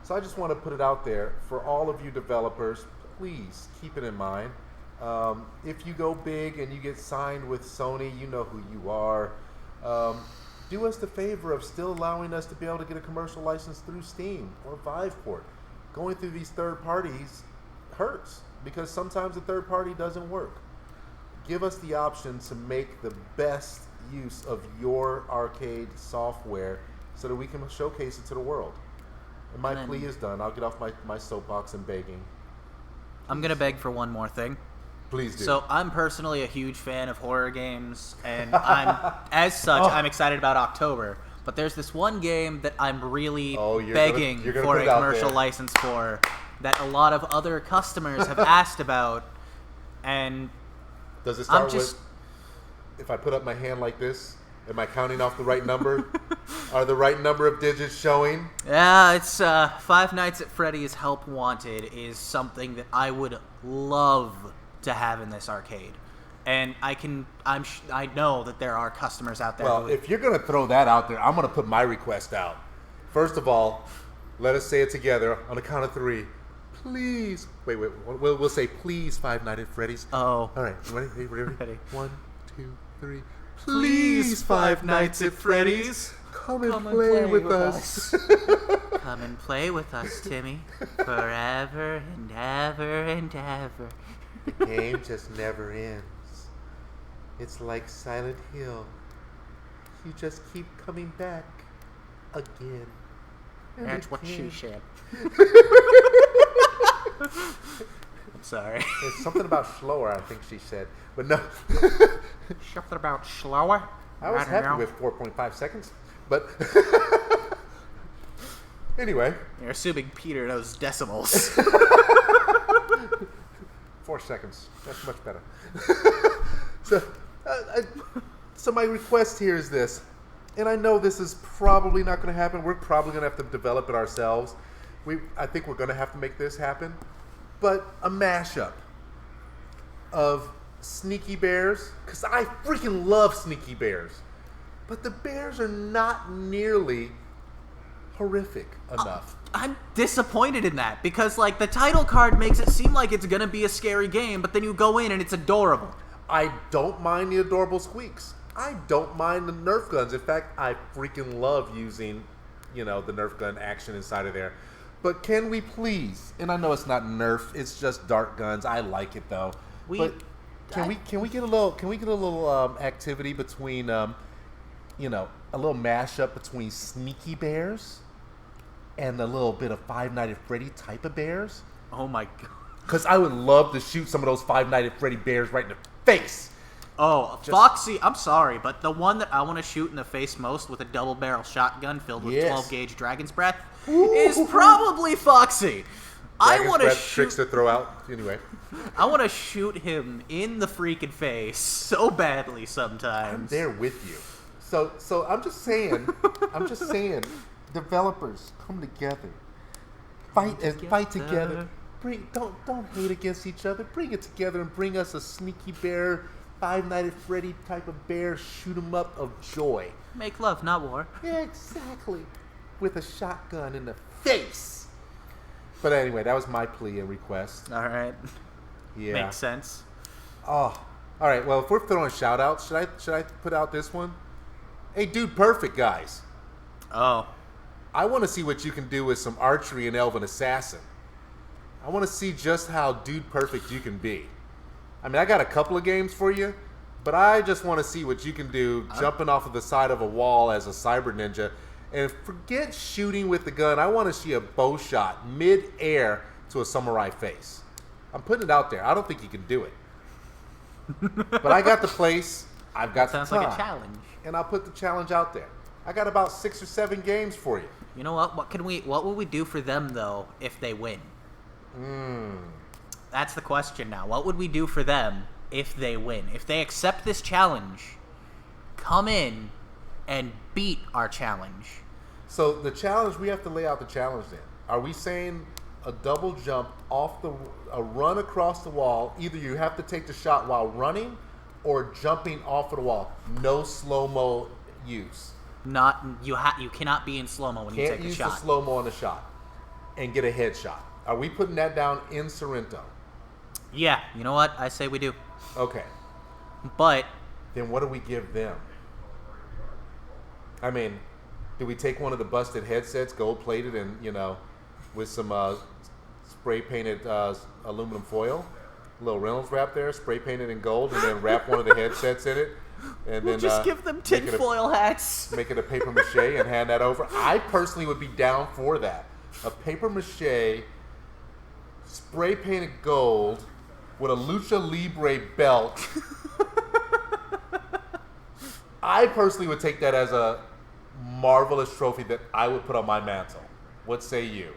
So I just want to put it out there for all of you developers, please keep it in mind. If you go big and you get signed with Sony, you know who you are. Do us the favor of still allowing us to be able to get a commercial license through Steam or Viveport. Going through these third parties hurts because sometimes the third party doesn't work. Give us the option to make the best use of your arcade software so that we can showcase it to the world. And my plea is done. I'll get off my soapbox and begging. I'm going to beg for one more thing. Please do. So I'm personally a huge fan of horror games, and I'm excited about October. But there's this one game that I'm really begging for a commercial license for that a lot of other customers have asked about, and does it start with, if I put up my hand like this, am I counting off the right number? Are the right number of digits showing? Yeah, it's Five Nights at Freddy's Help Wanted is something that I would love to have in this arcade. And I know that there are customers out there. Well, if you're going to throw that out there, I'm going to put my request out. First of all, let us say it together on the count of 3. Please. Wait. We'll say, please, Five Nights at Freddy's. Oh. All right. Ready? 1, 2, 3. Please, Five Nights at Freddy's. Come and play with us. Come and play with us, Timmy. Forever and ever and ever. The game just never ends. It's like Silent Hill. You just keep coming back again. That's what she said. I'm sorry. There's something about slower, I think she said. But no. Something about slower? I was happy with 4.5 seconds. But anyway. You're assuming Peter knows decimals. 4 seconds. That's much better. So my request here is this. And I know this is probably not going to happen. We're probably going to have to develop it ourselves. I think we're going to have to make this happen. But a mashup of Sneaky Bears, because I freaking love Sneaky Bears, but the bears are not nearly horrific enough. I'm disappointed in that because, like, the title card makes it seem like it's gonna be a scary game, but then you go in and it's adorable. I don't mind the adorable squeaks. I don't mind the Nerf guns. In fact, I freaking love using, the Nerf gun action inside of there. But can we please? And I know it's not Nerf; it's just dart guns. I like it though. Can we get a little activity between a little mashup between Sneaky Bears and a little bit of Five Nights at Freddy type of bears? Oh my god! Because I would love to shoot some of those Five Nights at Freddy bears right in the face. Oh, Foxy, I'm sorry, but the one that I want to shoot in the face most with a double-barrel shotgun filled with 12-gauge Dragon's Breath is probably Foxy. I want to shoot tricks to throw out anyway. I want to shoot him in the freaking face so badly sometimes. I'm there with you. So I'm just saying, developers come together, fight together. Don't hate against each other. Bring it together and bring us a Sneaky Bear, Five Nights at Freddy type of bear shoot 'em up of joy. Make love, not war. Yeah, exactly. With a shotgun in the face. But anyway, that was my plea and request. All right. Yeah. Makes sense. Oh, all right. Well, if we're throwing shout outs, should I put out this one? Hey, Dude Perfect, guys. Oh. I want to see what you can do with some archery and Elven Assassin. I want to see just how Dude Perfect you can be. I mean, I got a couple of games for you, but I just want to see what you can do jumping off of the side of a wall as a cyber ninja. And forget shooting with the gun. I want to see a bow shot mid-air to a samurai face. I'm putting it out there. I don't think you can do it. But I got the place. I've got the time. Sounds like a challenge. And I'll put the challenge out there. I got about 6 or 7 games for you. You know what? What will we do for them though if they win? That's the question now. What would we do for them if they win? If they accept this challenge, come in and beat our challenge. So the challenge, we have to lay out the challenge then. Are we saying a double jump a run across the wall? Either you have to take the shot while running or jumping off of the wall. No slow-mo use. Not you cannot be in slow-mo when you Can't take a use shot. the slow-mo on the shot and get a headshot. Are we putting that down in Sorrento? Yeah, you know what? I say we do. Okay. But Then what do we give them? I mean, do we take one of the busted headsets, gold-plated, and, with some spray-painted aluminum foil? A little Reynolds wrap there, spray-painted in gold, and then wrap one of the headsets in it? And we'll then just give them tinfoil hats. Make it a paper mache and hand that over. I personally would be down for that. A paper mache, spray-painted gold, with a Lucha Libre belt. I personally would take that as a marvelous trophy that I would put on my mantle. What say you?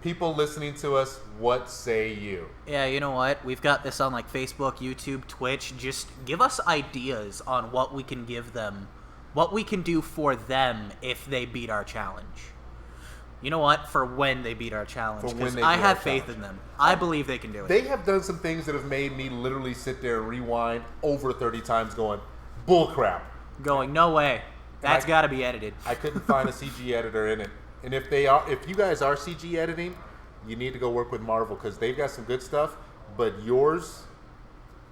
People listening to us, what say you? Yeah, you know what? We've got this on like Facebook, YouTube, Twitch. Just give us ideas on what we can give them, what we can do for them if they beat our challenge. You know what? For when they beat our challenge, because I have faith in them. I believe they can do it. They have done some things that have made me literally sit there and rewind over 30 times going, bullcrap. Going, no way. That's got to be edited. I couldn't find a CG editor in it. And if you guys are CG editing, you need to go work with Marvel because they've got some good stuff. But yours,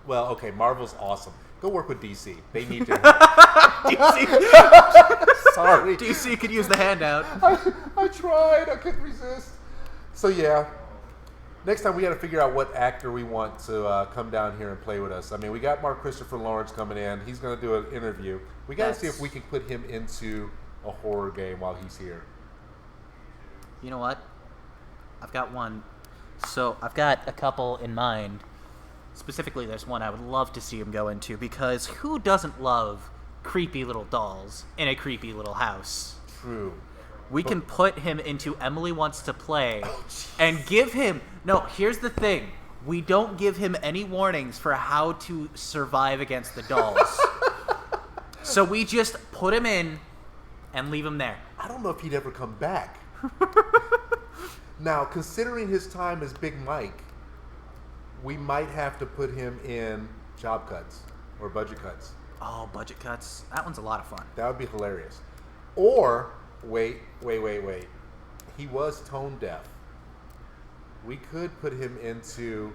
well, okay, Marvel's awesome. Go work with DC. They need your help. DC. Sorry. DC could use the handout. I tried. I couldn't resist. So yeah, next time we got to figure out what actor we want to come down here and play with us. I mean, we got Mark Christopher Lawrence coming in. He's going to do an interview. We got to see if we can put him into a horror game while he's here. You know what? I've got one. So I've got a couple in mind. Specifically, there's one I would love to see him go into because who doesn't love creepy little dolls in a creepy little house? True. We can put him into Emily Wants to Play and give him... No, here's the thing. We don't give him any warnings for how to survive against the dolls. So we just put him in and leave him there. I don't know if he'd ever come back. Now, considering his time as Big Mike, we might have to put him in job cuts or budget cuts. Oh, budget cuts. That one's a lot of fun. That would be hilarious. Or, wait. He was tone deaf. We could put him into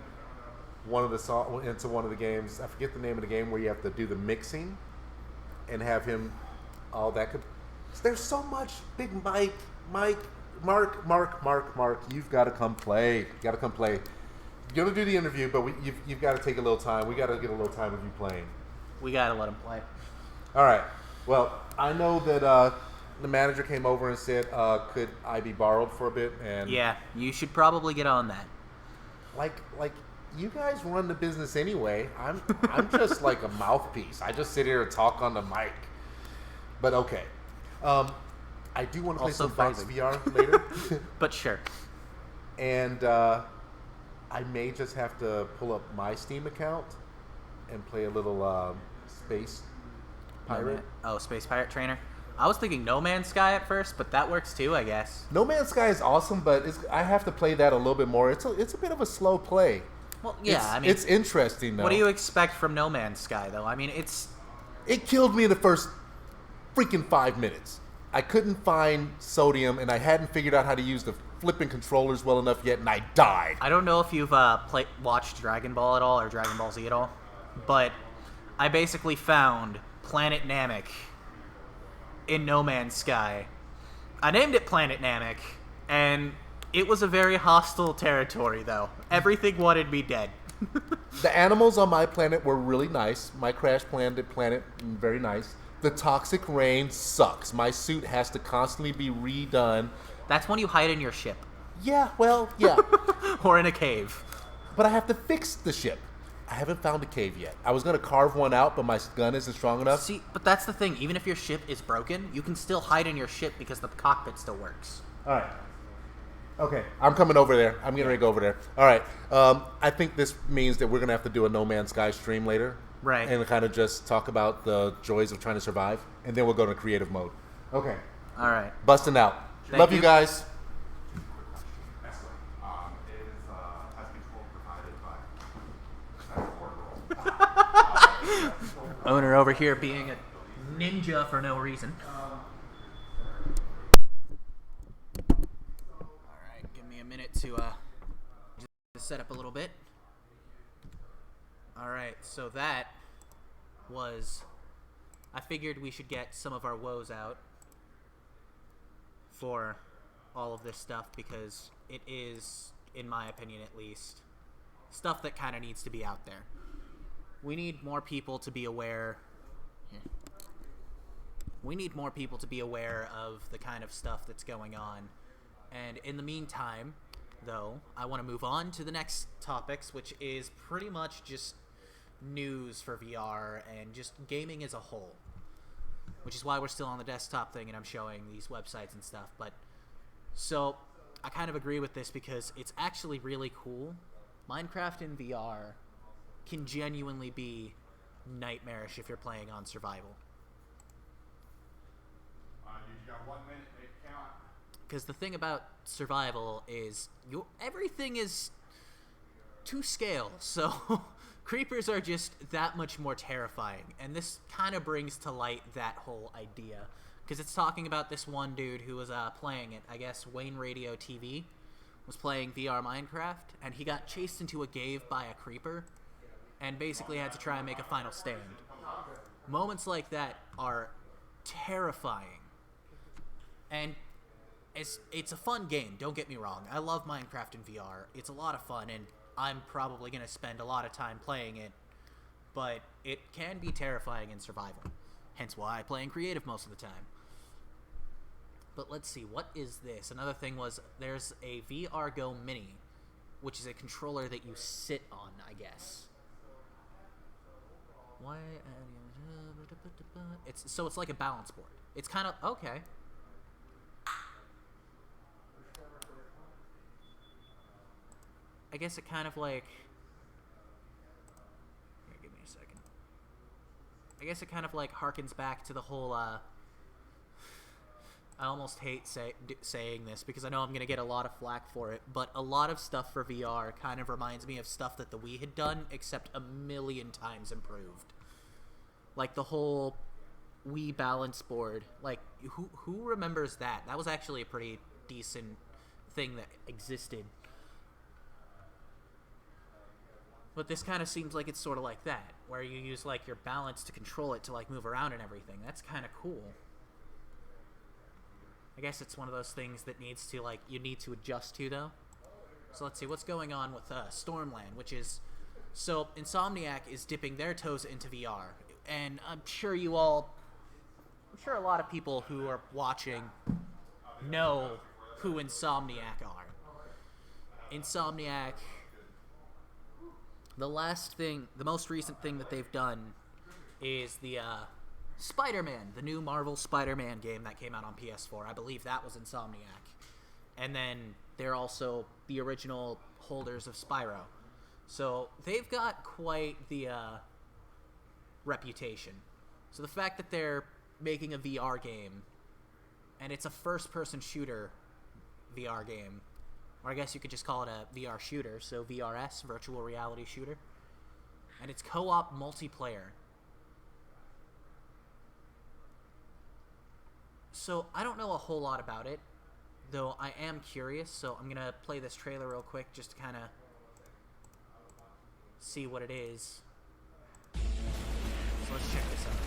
one of the games. I forget the name of the game where you have to do the mixing and have him. Oh, that could. There's so much. Big Mike, Mark. You've got to come play. You're gonna do the interview, but you've got to take a little time. We got to get a little time of you playing. We gotta let him play. All right. Well, I know that the manager came over and said, "Could I be borrowed for a bit?" And yeah, you should probably get on that. Like you guys run the business anyway. I'm just like a mouthpiece. I just sit here and talk on the mic. But okay. I do want to play Also some Fox vibing. VR later. But sure. And I may just have to pull up my Steam account and play a little Space Pirate. Oh, Space Pirate Trainer. I was thinking No Man's Sky at first, but that works too, I guess. No Man's Sky is awesome, but I have to play that a little bit more. It's a bit of a slow play. Well, yeah, it's interesting though. What do you expect from No Man's Sky, though? I mean, it killed me in the first freaking 5 minutes. I couldn't find sodium, and I hadn't figured out how to use the flipping controllers well enough yet, and I died. I don't know if you've watched Dragon Ball at all or Dragon Ball Z at all, but I basically found Planet Namek in No Man's Sky. I named it Planet Namek, and it was a very hostile territory, though. Everything wanted me dead. The animals on my planet were really nice. My Crash planet, very nice. The toxic rain sucks. My suit has to constantly be redone. That's when you hide in your ship. Yeah, well, yeah. Or in a cave. But I have to fix the ship. I haven't found a cave yet. I was going to carve one out, but my gun isn't strong enough. See, but that's the thing. Even if your ship is broken, you can still hide in your ship because the cockpit still works. All right. Okay, I'm coming over there. I'm getting ready to go over there. All right. I think this means that we're going to have to do a No Man's Sky stream later. Right. And kind of just talk about the joys of trying to survive. And then we'll go to creative mode. Okay. All right. Busting out. Thank Love you. you guys. Excellent. Has control provided by. That's horrible. Owner over here being a ninja for no reason. Alright, give me a minute to just set up a little bit. Alright, so that was... I figured we should get some of our woes out for all of this stuff because it is, in my opinion at least, stuff that kind of needs to be out there. We need more people to be aware. We need more people to be aware of the kind of stuff that's going on. And in the meantime, though, I want to move on to the next topics, which is pretty much just news for VR and just gaming as a whole. Which is why we're still on the desktop thing and I'm showing these websites and stuff. But so I kind of agree with this because it's actually really cool. Minecraft in VR can genuinely be nightmarish if you're playing on survival. You got 1 minute, make it count. Because the thing about survival is everything is to scale, so creepers are just that much more terrifying. And this kind of brings to light that whole idea. Because it's talking about this one dude who was playing it. I guess Wayne Radio TV was playing VR Minecraft, and he got chased into a cave by a creeper and basically had to try and make a final stand. Moments like that are terrifying. And it's a fun game, don't get me wrong. I love Minecraft in VR. It's a lot of fun, and I'm probably going to spend a lot of time playing it, but it can be terrifying in survival. Hence why I play in creative most of the time. But let's see, what is this? Another thing was, there's a VR Go Mini, which is a controller that you sit on, I guess. Why? So it's like a balance board. It's kind of, okay. I guess it kind of like... Here, give me a second. I guess it kind of like harkens back to the whole, I almost hate saying this because I know I'm going to get a lot of flack for it, but a lot of stuff for VR kind of reminds me of stuff that the Wii had done, except a million times improved. Like the whole Wii balance board. Like, who remembers that? That was actually a pretty decent thing that existed. But this kind of seems like it's sort of like that, where you use, like, your balance to control it to, like, move around and everything. That's kind of cool. I guess it's one of those things that needs to, like, you need to adjust to, though. So let's see, what's going on with Stormland, which is... So, Insomniac is dipping their toes into VR. And I'm sure a lot of people who are watching know who Insomniac are. Insomniac... The most recent thing that they've done is the Spider-Man, the new Marvel Spider-Man game that came out on PS4. I believe that was Insomniac. And then they're also the original holders of Spyro. So they've got quite the reputation. So the fact that they're making a VR game, and it's a first-person shooter VR game, or I guess you could just call it a VR shooter, so VRS, virtual reality shooter. And it's co-op multiplayer. So I don't know a whole lot about it, though I am curious, so I'm going to play this trailer real quick just to kind of see what it is. So let's check this out.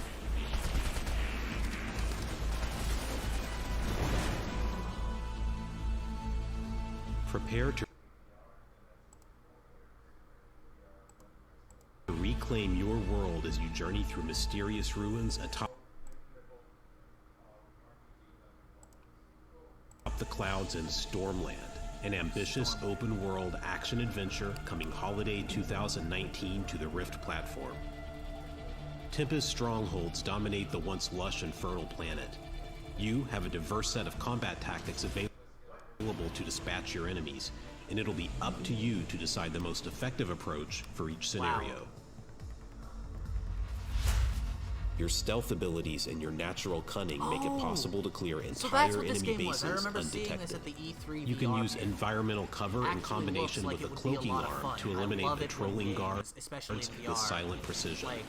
Prepare to reclaim your world as you journey through mysterious ruins atop the clouds in Stormland, an ambitious open-world action-adventure coming holiday 2019 to the Rift platform. Tempest strongholds dominate the once lush and fertile planet. You have a diverse set of combat tactics available to dispatch your enemies, and it'll be up to you to decide the most effective approach for each scenario. Wow. Your stealth abilities and your natural cunning make it possible to clear So that's entire what this enemy game was. I bases remember seeing this undetected. at the E3 You can VR use game. environmental cover in Actually combination looks with like a it would be a cloaking lot of arm fun. to I eliminate love it when patrolling games, guards especially in VR, with silent precision. like,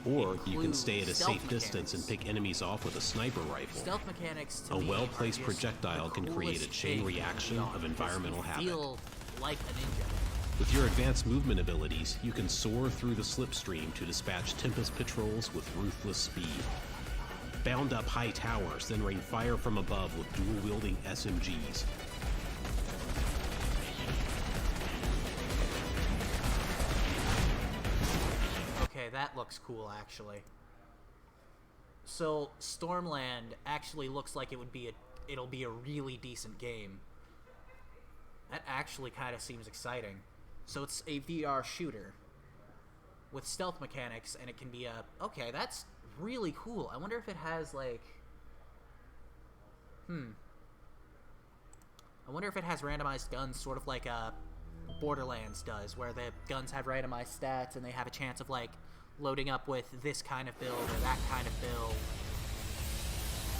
Or you can stay at a stealth safe distance and pick enemies off with a sniper rifle. Stealth mechanics to A me well-placed are just projectile the can create a coolest chain thing reaction in VR, of environmental because havoc. you feel like a ninja. With your advanced movement abilities, you can soar through the slipstream to dispatch Tempest patrols with ruthless speed. Bound up high towers, then rain fire from above with dual-wielding SMGs. Okay, that looks cool, actually. So, Stormland actually looks like it'll be a really decent game. That actually kind of seems exciting. So it's a VR shooter with stealth mechanics, and it can be okay, that's really cool. I wonder if it has, like... I wonder if it has randomized guns, sort of like Borderlands does, where the guns have randomized stats, and they have a chance of, like, loading up with this kind of build or that kind of build.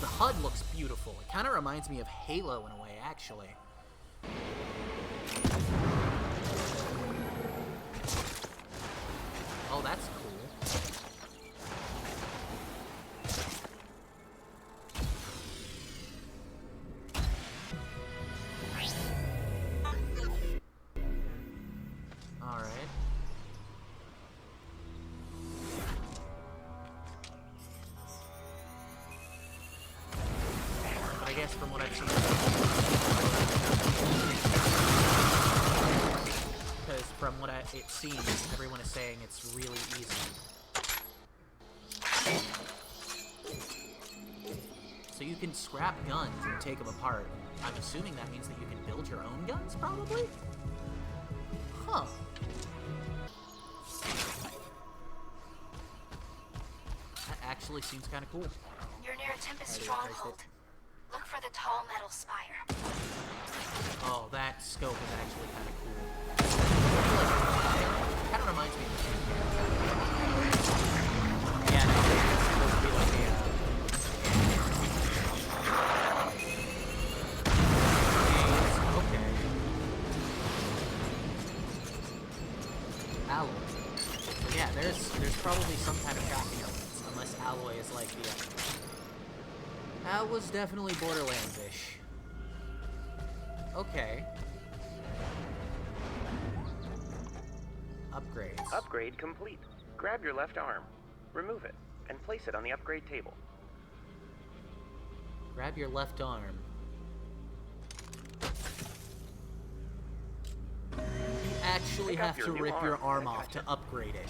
The HUD looks beautiful. It kind of reminds me of Halo in a way, actually. Oh, that's cool. Alright. But I guess from what I've seen... Because from what it seems, everyone is saying it's really easy. So you can scrap guns and take them apart. I'm assuming that means that you can build your own guns, probably? Huh. That actually seems kind of cool. You're near Tempest Stronghold. Look for the tall metal spire. Oh, that scope is actually kind of cool. Kind of reminds me of the same game. Yeah, no, it's supposed to be like okay. Alloy. So yeah, there's probably some kind of crafting elements, unless alloy is like the... That was definitely Borderlands-ish. Okay. Upgrades. Upgrade complete. Grab your left arm, remove it, and place it on the upgrade table. Grab your left arm. You actually Pick up have your to new rip your arm. arm off to upgrade it.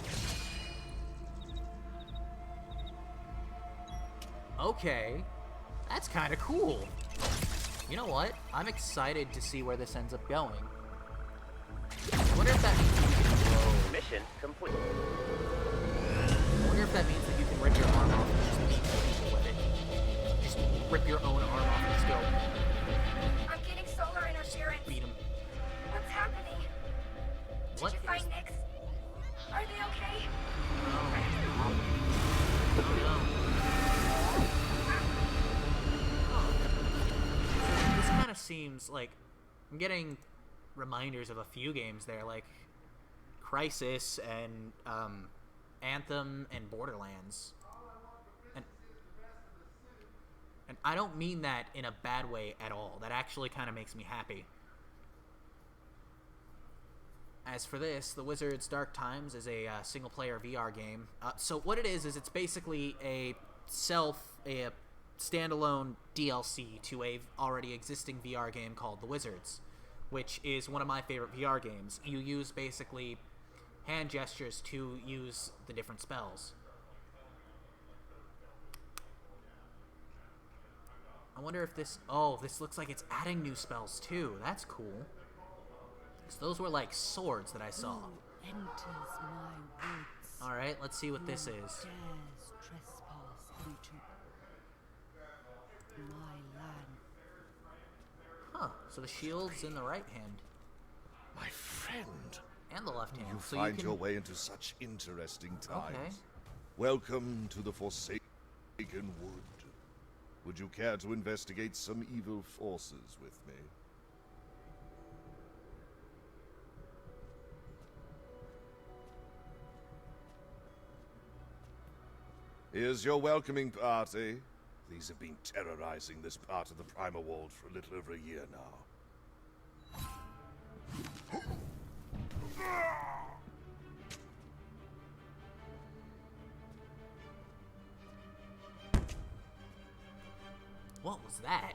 Okay. That's kind of cool. You know what? I'm excited to see where this ends up going. I wonder if that means that you can grow. Mission complete. I wonder if that means that you can rip your arm off and just beat people with it. Just rip your own arm off and just go I'm getting solar interference. beat them. What's happening? What Did you find is... Nix? Are they okay? Oh no. This kind of seems like I'm getting reminders of a few games there, like Crysis and Anthem and Borderlands. And I don't mean that in a bad way at all. That actually kind of makes me happy. As for this, The Wizard's Dark Times is a single-player VR game. So what it is it's basically a standalone DLC to a already existing VR game called The Wizards, which is one of my favorite VR games. You use basically hand gestures to use the different spells. I wonder if this... Oh, this looks like it's adding new spells too. That's cool. So those were like swords that I saw. Alright, let's see what this is. Trespass into my land. Huh, so the shield's in the right hand. My friend, And the left hand. you So find you your can... way into such interesting times. Okay. Welcome to the Forsaken Wood. Would you care to investigate some evil forces with me? Here's your welcoming party. These have been terrorizing this part of the Primal World for a little over a year now. What was that?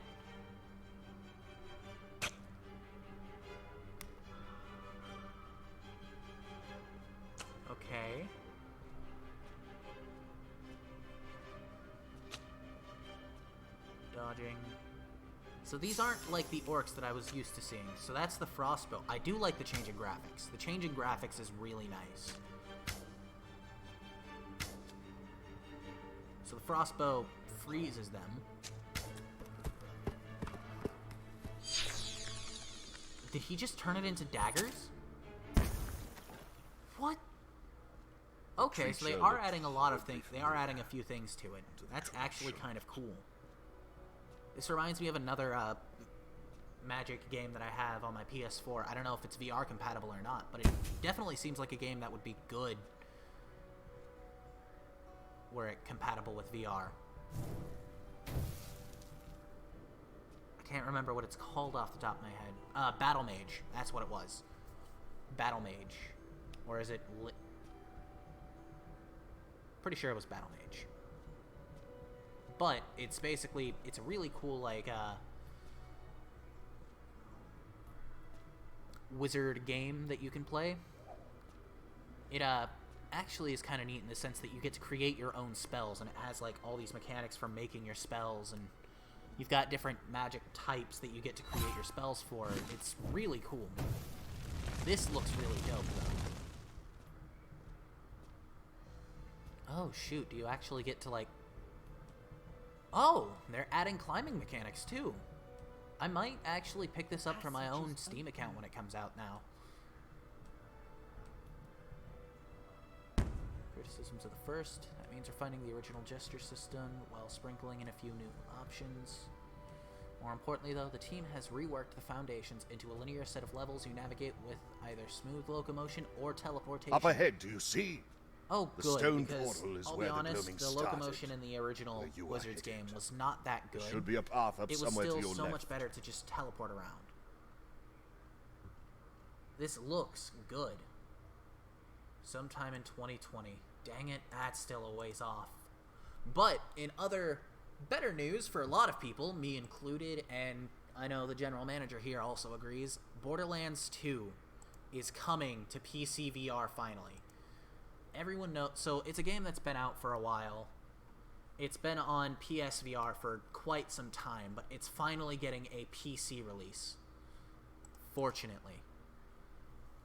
Okay. Dodging. So these aren't like the orcs that I was used to seeing. So that's the frostbow. I do like the change in graphics. The change in graphics is really nice. So the frostbow freezes them. Did he just turn it into daggers? What? Okay, so they are adding a lot of things. They are adding a few things to it. That's actually kind of cool. This reminds me of another Magic game that I have on my PS4. I don't know if it's VR compatible or not, but it definitely seems like a game that would be good were it compatible with VR. I can't remember what it's called off the top of my head. Battle Mage. That's what it was. Battle Mage. Or is it... Pretty sure it was Battle Mage. But it's basically... It's a really cool, like, wizard game that you can play. It, actually is kind of neat in the sense that you get to create your own spells, and it has, like, all these mechanics for making your spells, and you've got different magic types that you get to create your spells for. It's really cool. This looks really dope, though. Oh, shoot. Do you actually get to, like... Oh! They're adding climbing mechanics, too. I might actually pick this up for my own Steam account when it comes out now. Criticisms of the first. That means refining the original gesture system while sprinkling in a few new options. More importantly, though, the team has reworked the foundations into a linear set of levels you navigate with either smooth locomotion or teleportation. Up ahead, do you see? Oh, the good, stone because portal is I'll where be honest, the, the locomotion in the original Wizards game was not that good. There should be a path up it was somewhere still to your so left. much better to just teleport around. This looks good. Sometime in 2020. Dang it, that's still a ways off. But in other better news for a lot of people, me included, and I know the general manager here also agrees, Borderlands 2 is coming to PC VR finally. Everyone knows, so it's a game that's been out for a while. It's been on PSVR for quite some time, but it's finally getting a PC release. Fortunately.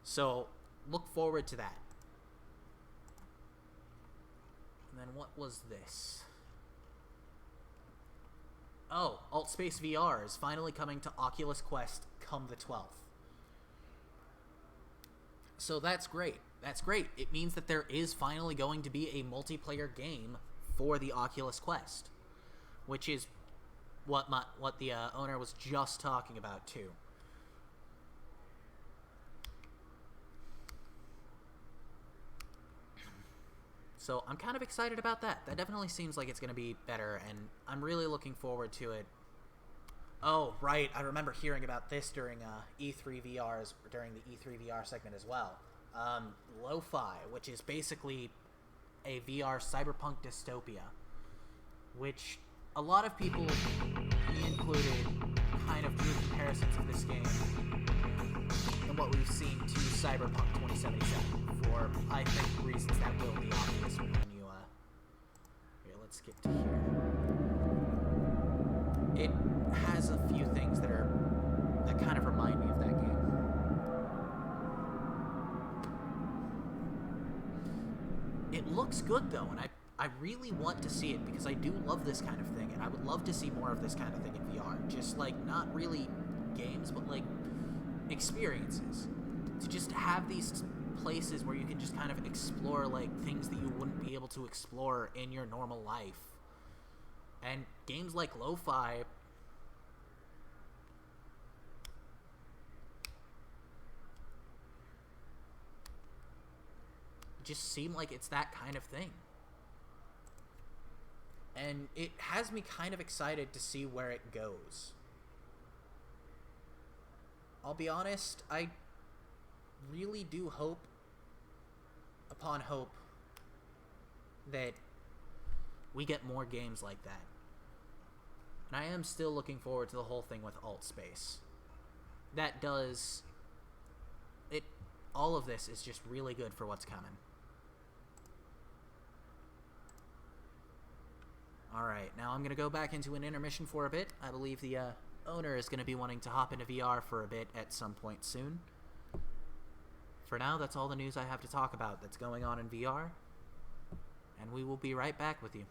So, look forward to that. And then what was this? Oh, Alt Space VR is finally coming to Oculus Quest come the 12th. So that's great. That's great. It means that there is finally going to be a multiplayer game for the Oculus Quest, which is what the owner was just talking about too. So I'm kind of excited about that. That definitely seems like it's going to be better, and I'm really looking forward to it. Oh, right. I remember hearing about this during during the E3 VR segment as well. Lo-Fi, which is basically a VR cyberpunk dystopia, which a lot of people, me included, kind of drew comparisons of this game and what we've seen to Cyberpunk 2077 for, I think, reasons that will be obvious when you, here, let's skip to here. It has a few things that kind of remind me of that game. It looks good, though, and I really want to see it because I do love this kind of thing, and I would love to see more of this kind of thing in VR. Just, like, not really games, but, like, experiences. To just have these places where you can just kind of explore, like, things that you wouldn't be able to explore in your normal life. And games like Lo-Fi just seem like it's that kind of thing. And it has me kind of excited to see where it goes. I'll be honest, I really do hope, upon hope, that we get more games like that. And I am still looking forward to the whole thing with Alt Space. That does... all of this is just really good for what's coming. Alright, now I'm going to go back into an intermission for a bit. I believe the owner is going to be wanting to hop into VR for a bit at some point soon. For now, that's all the news I have to talk about that's going on in VR. And we will be right back with you.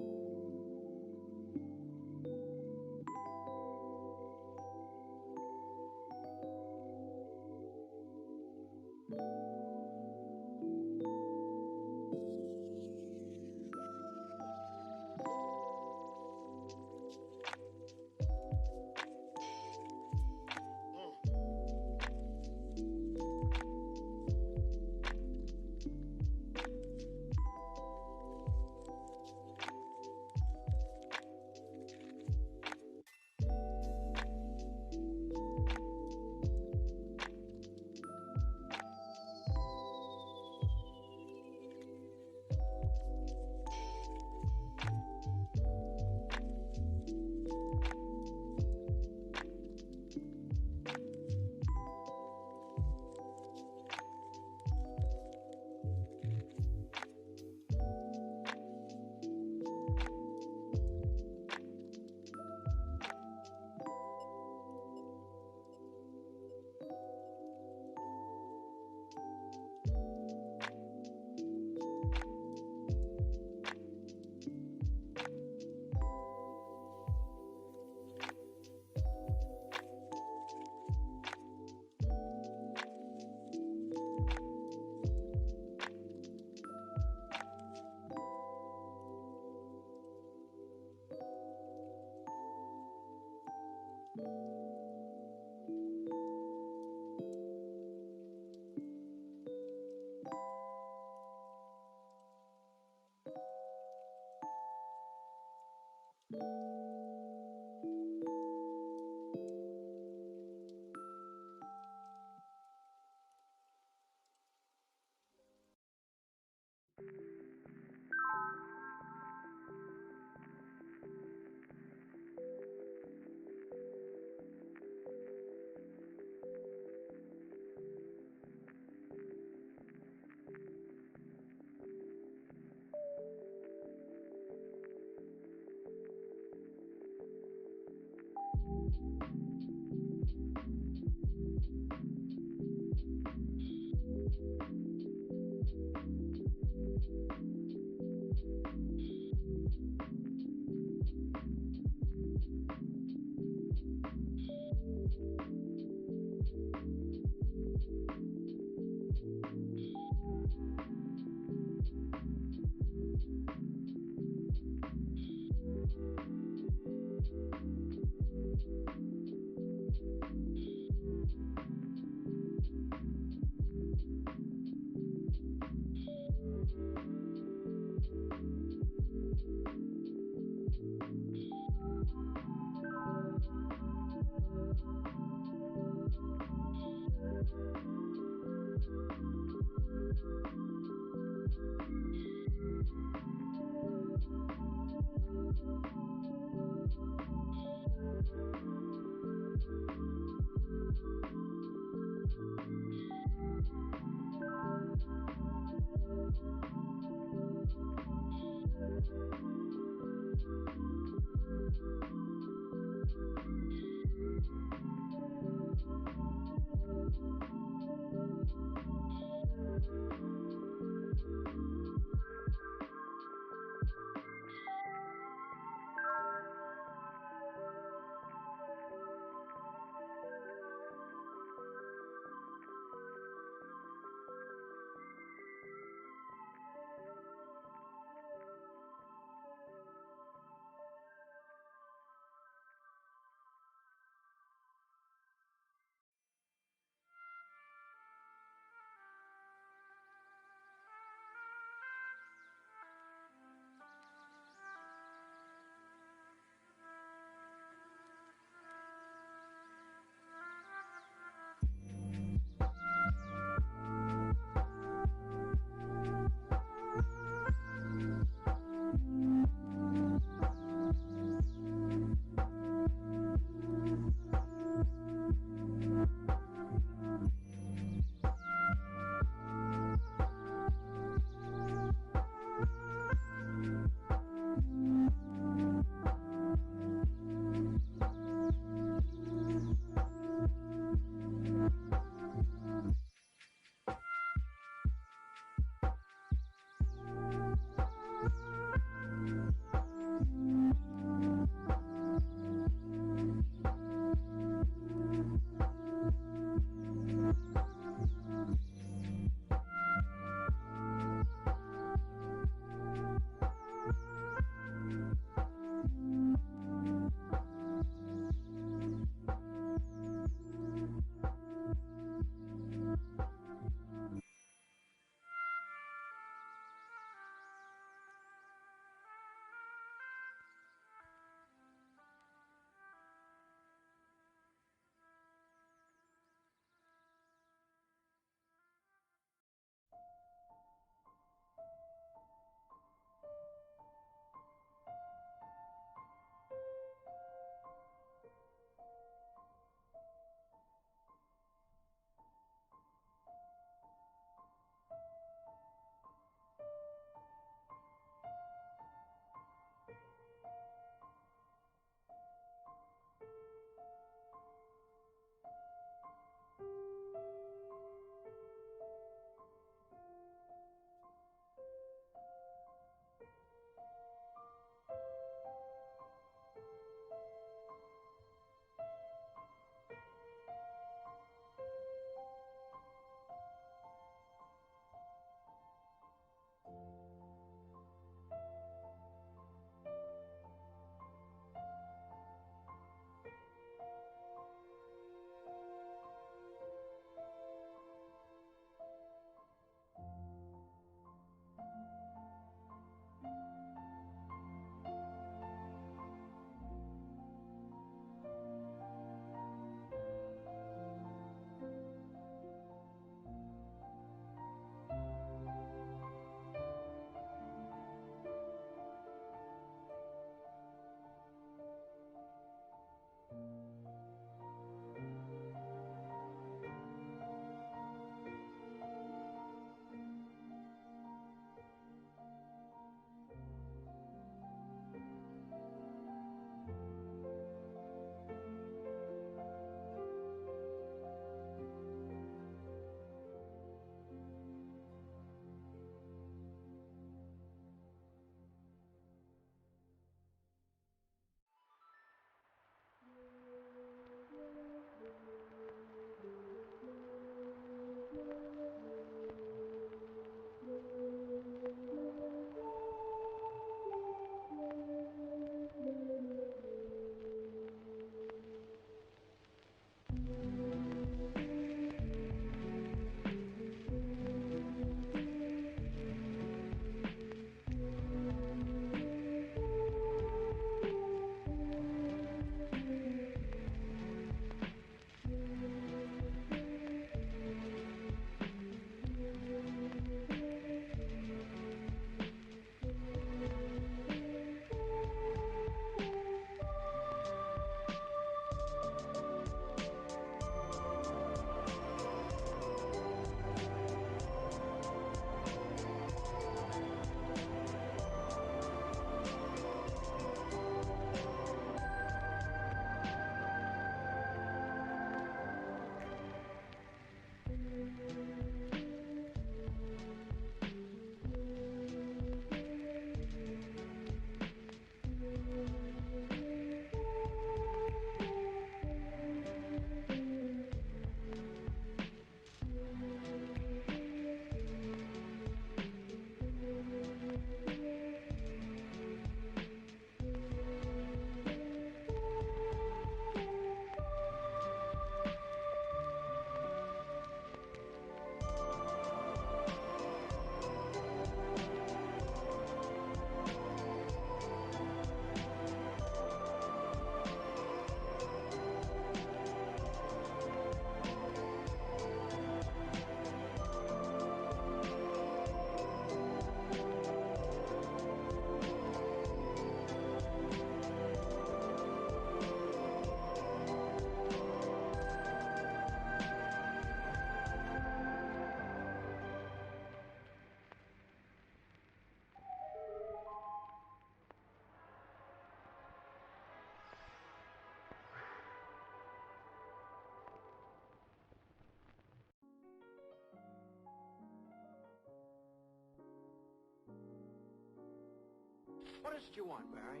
What is it you want, Barry?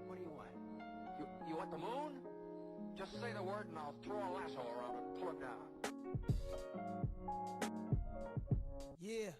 What do you want? You want the moon? Just say the word and I'll throw a lasso around and pull him down. Yeah.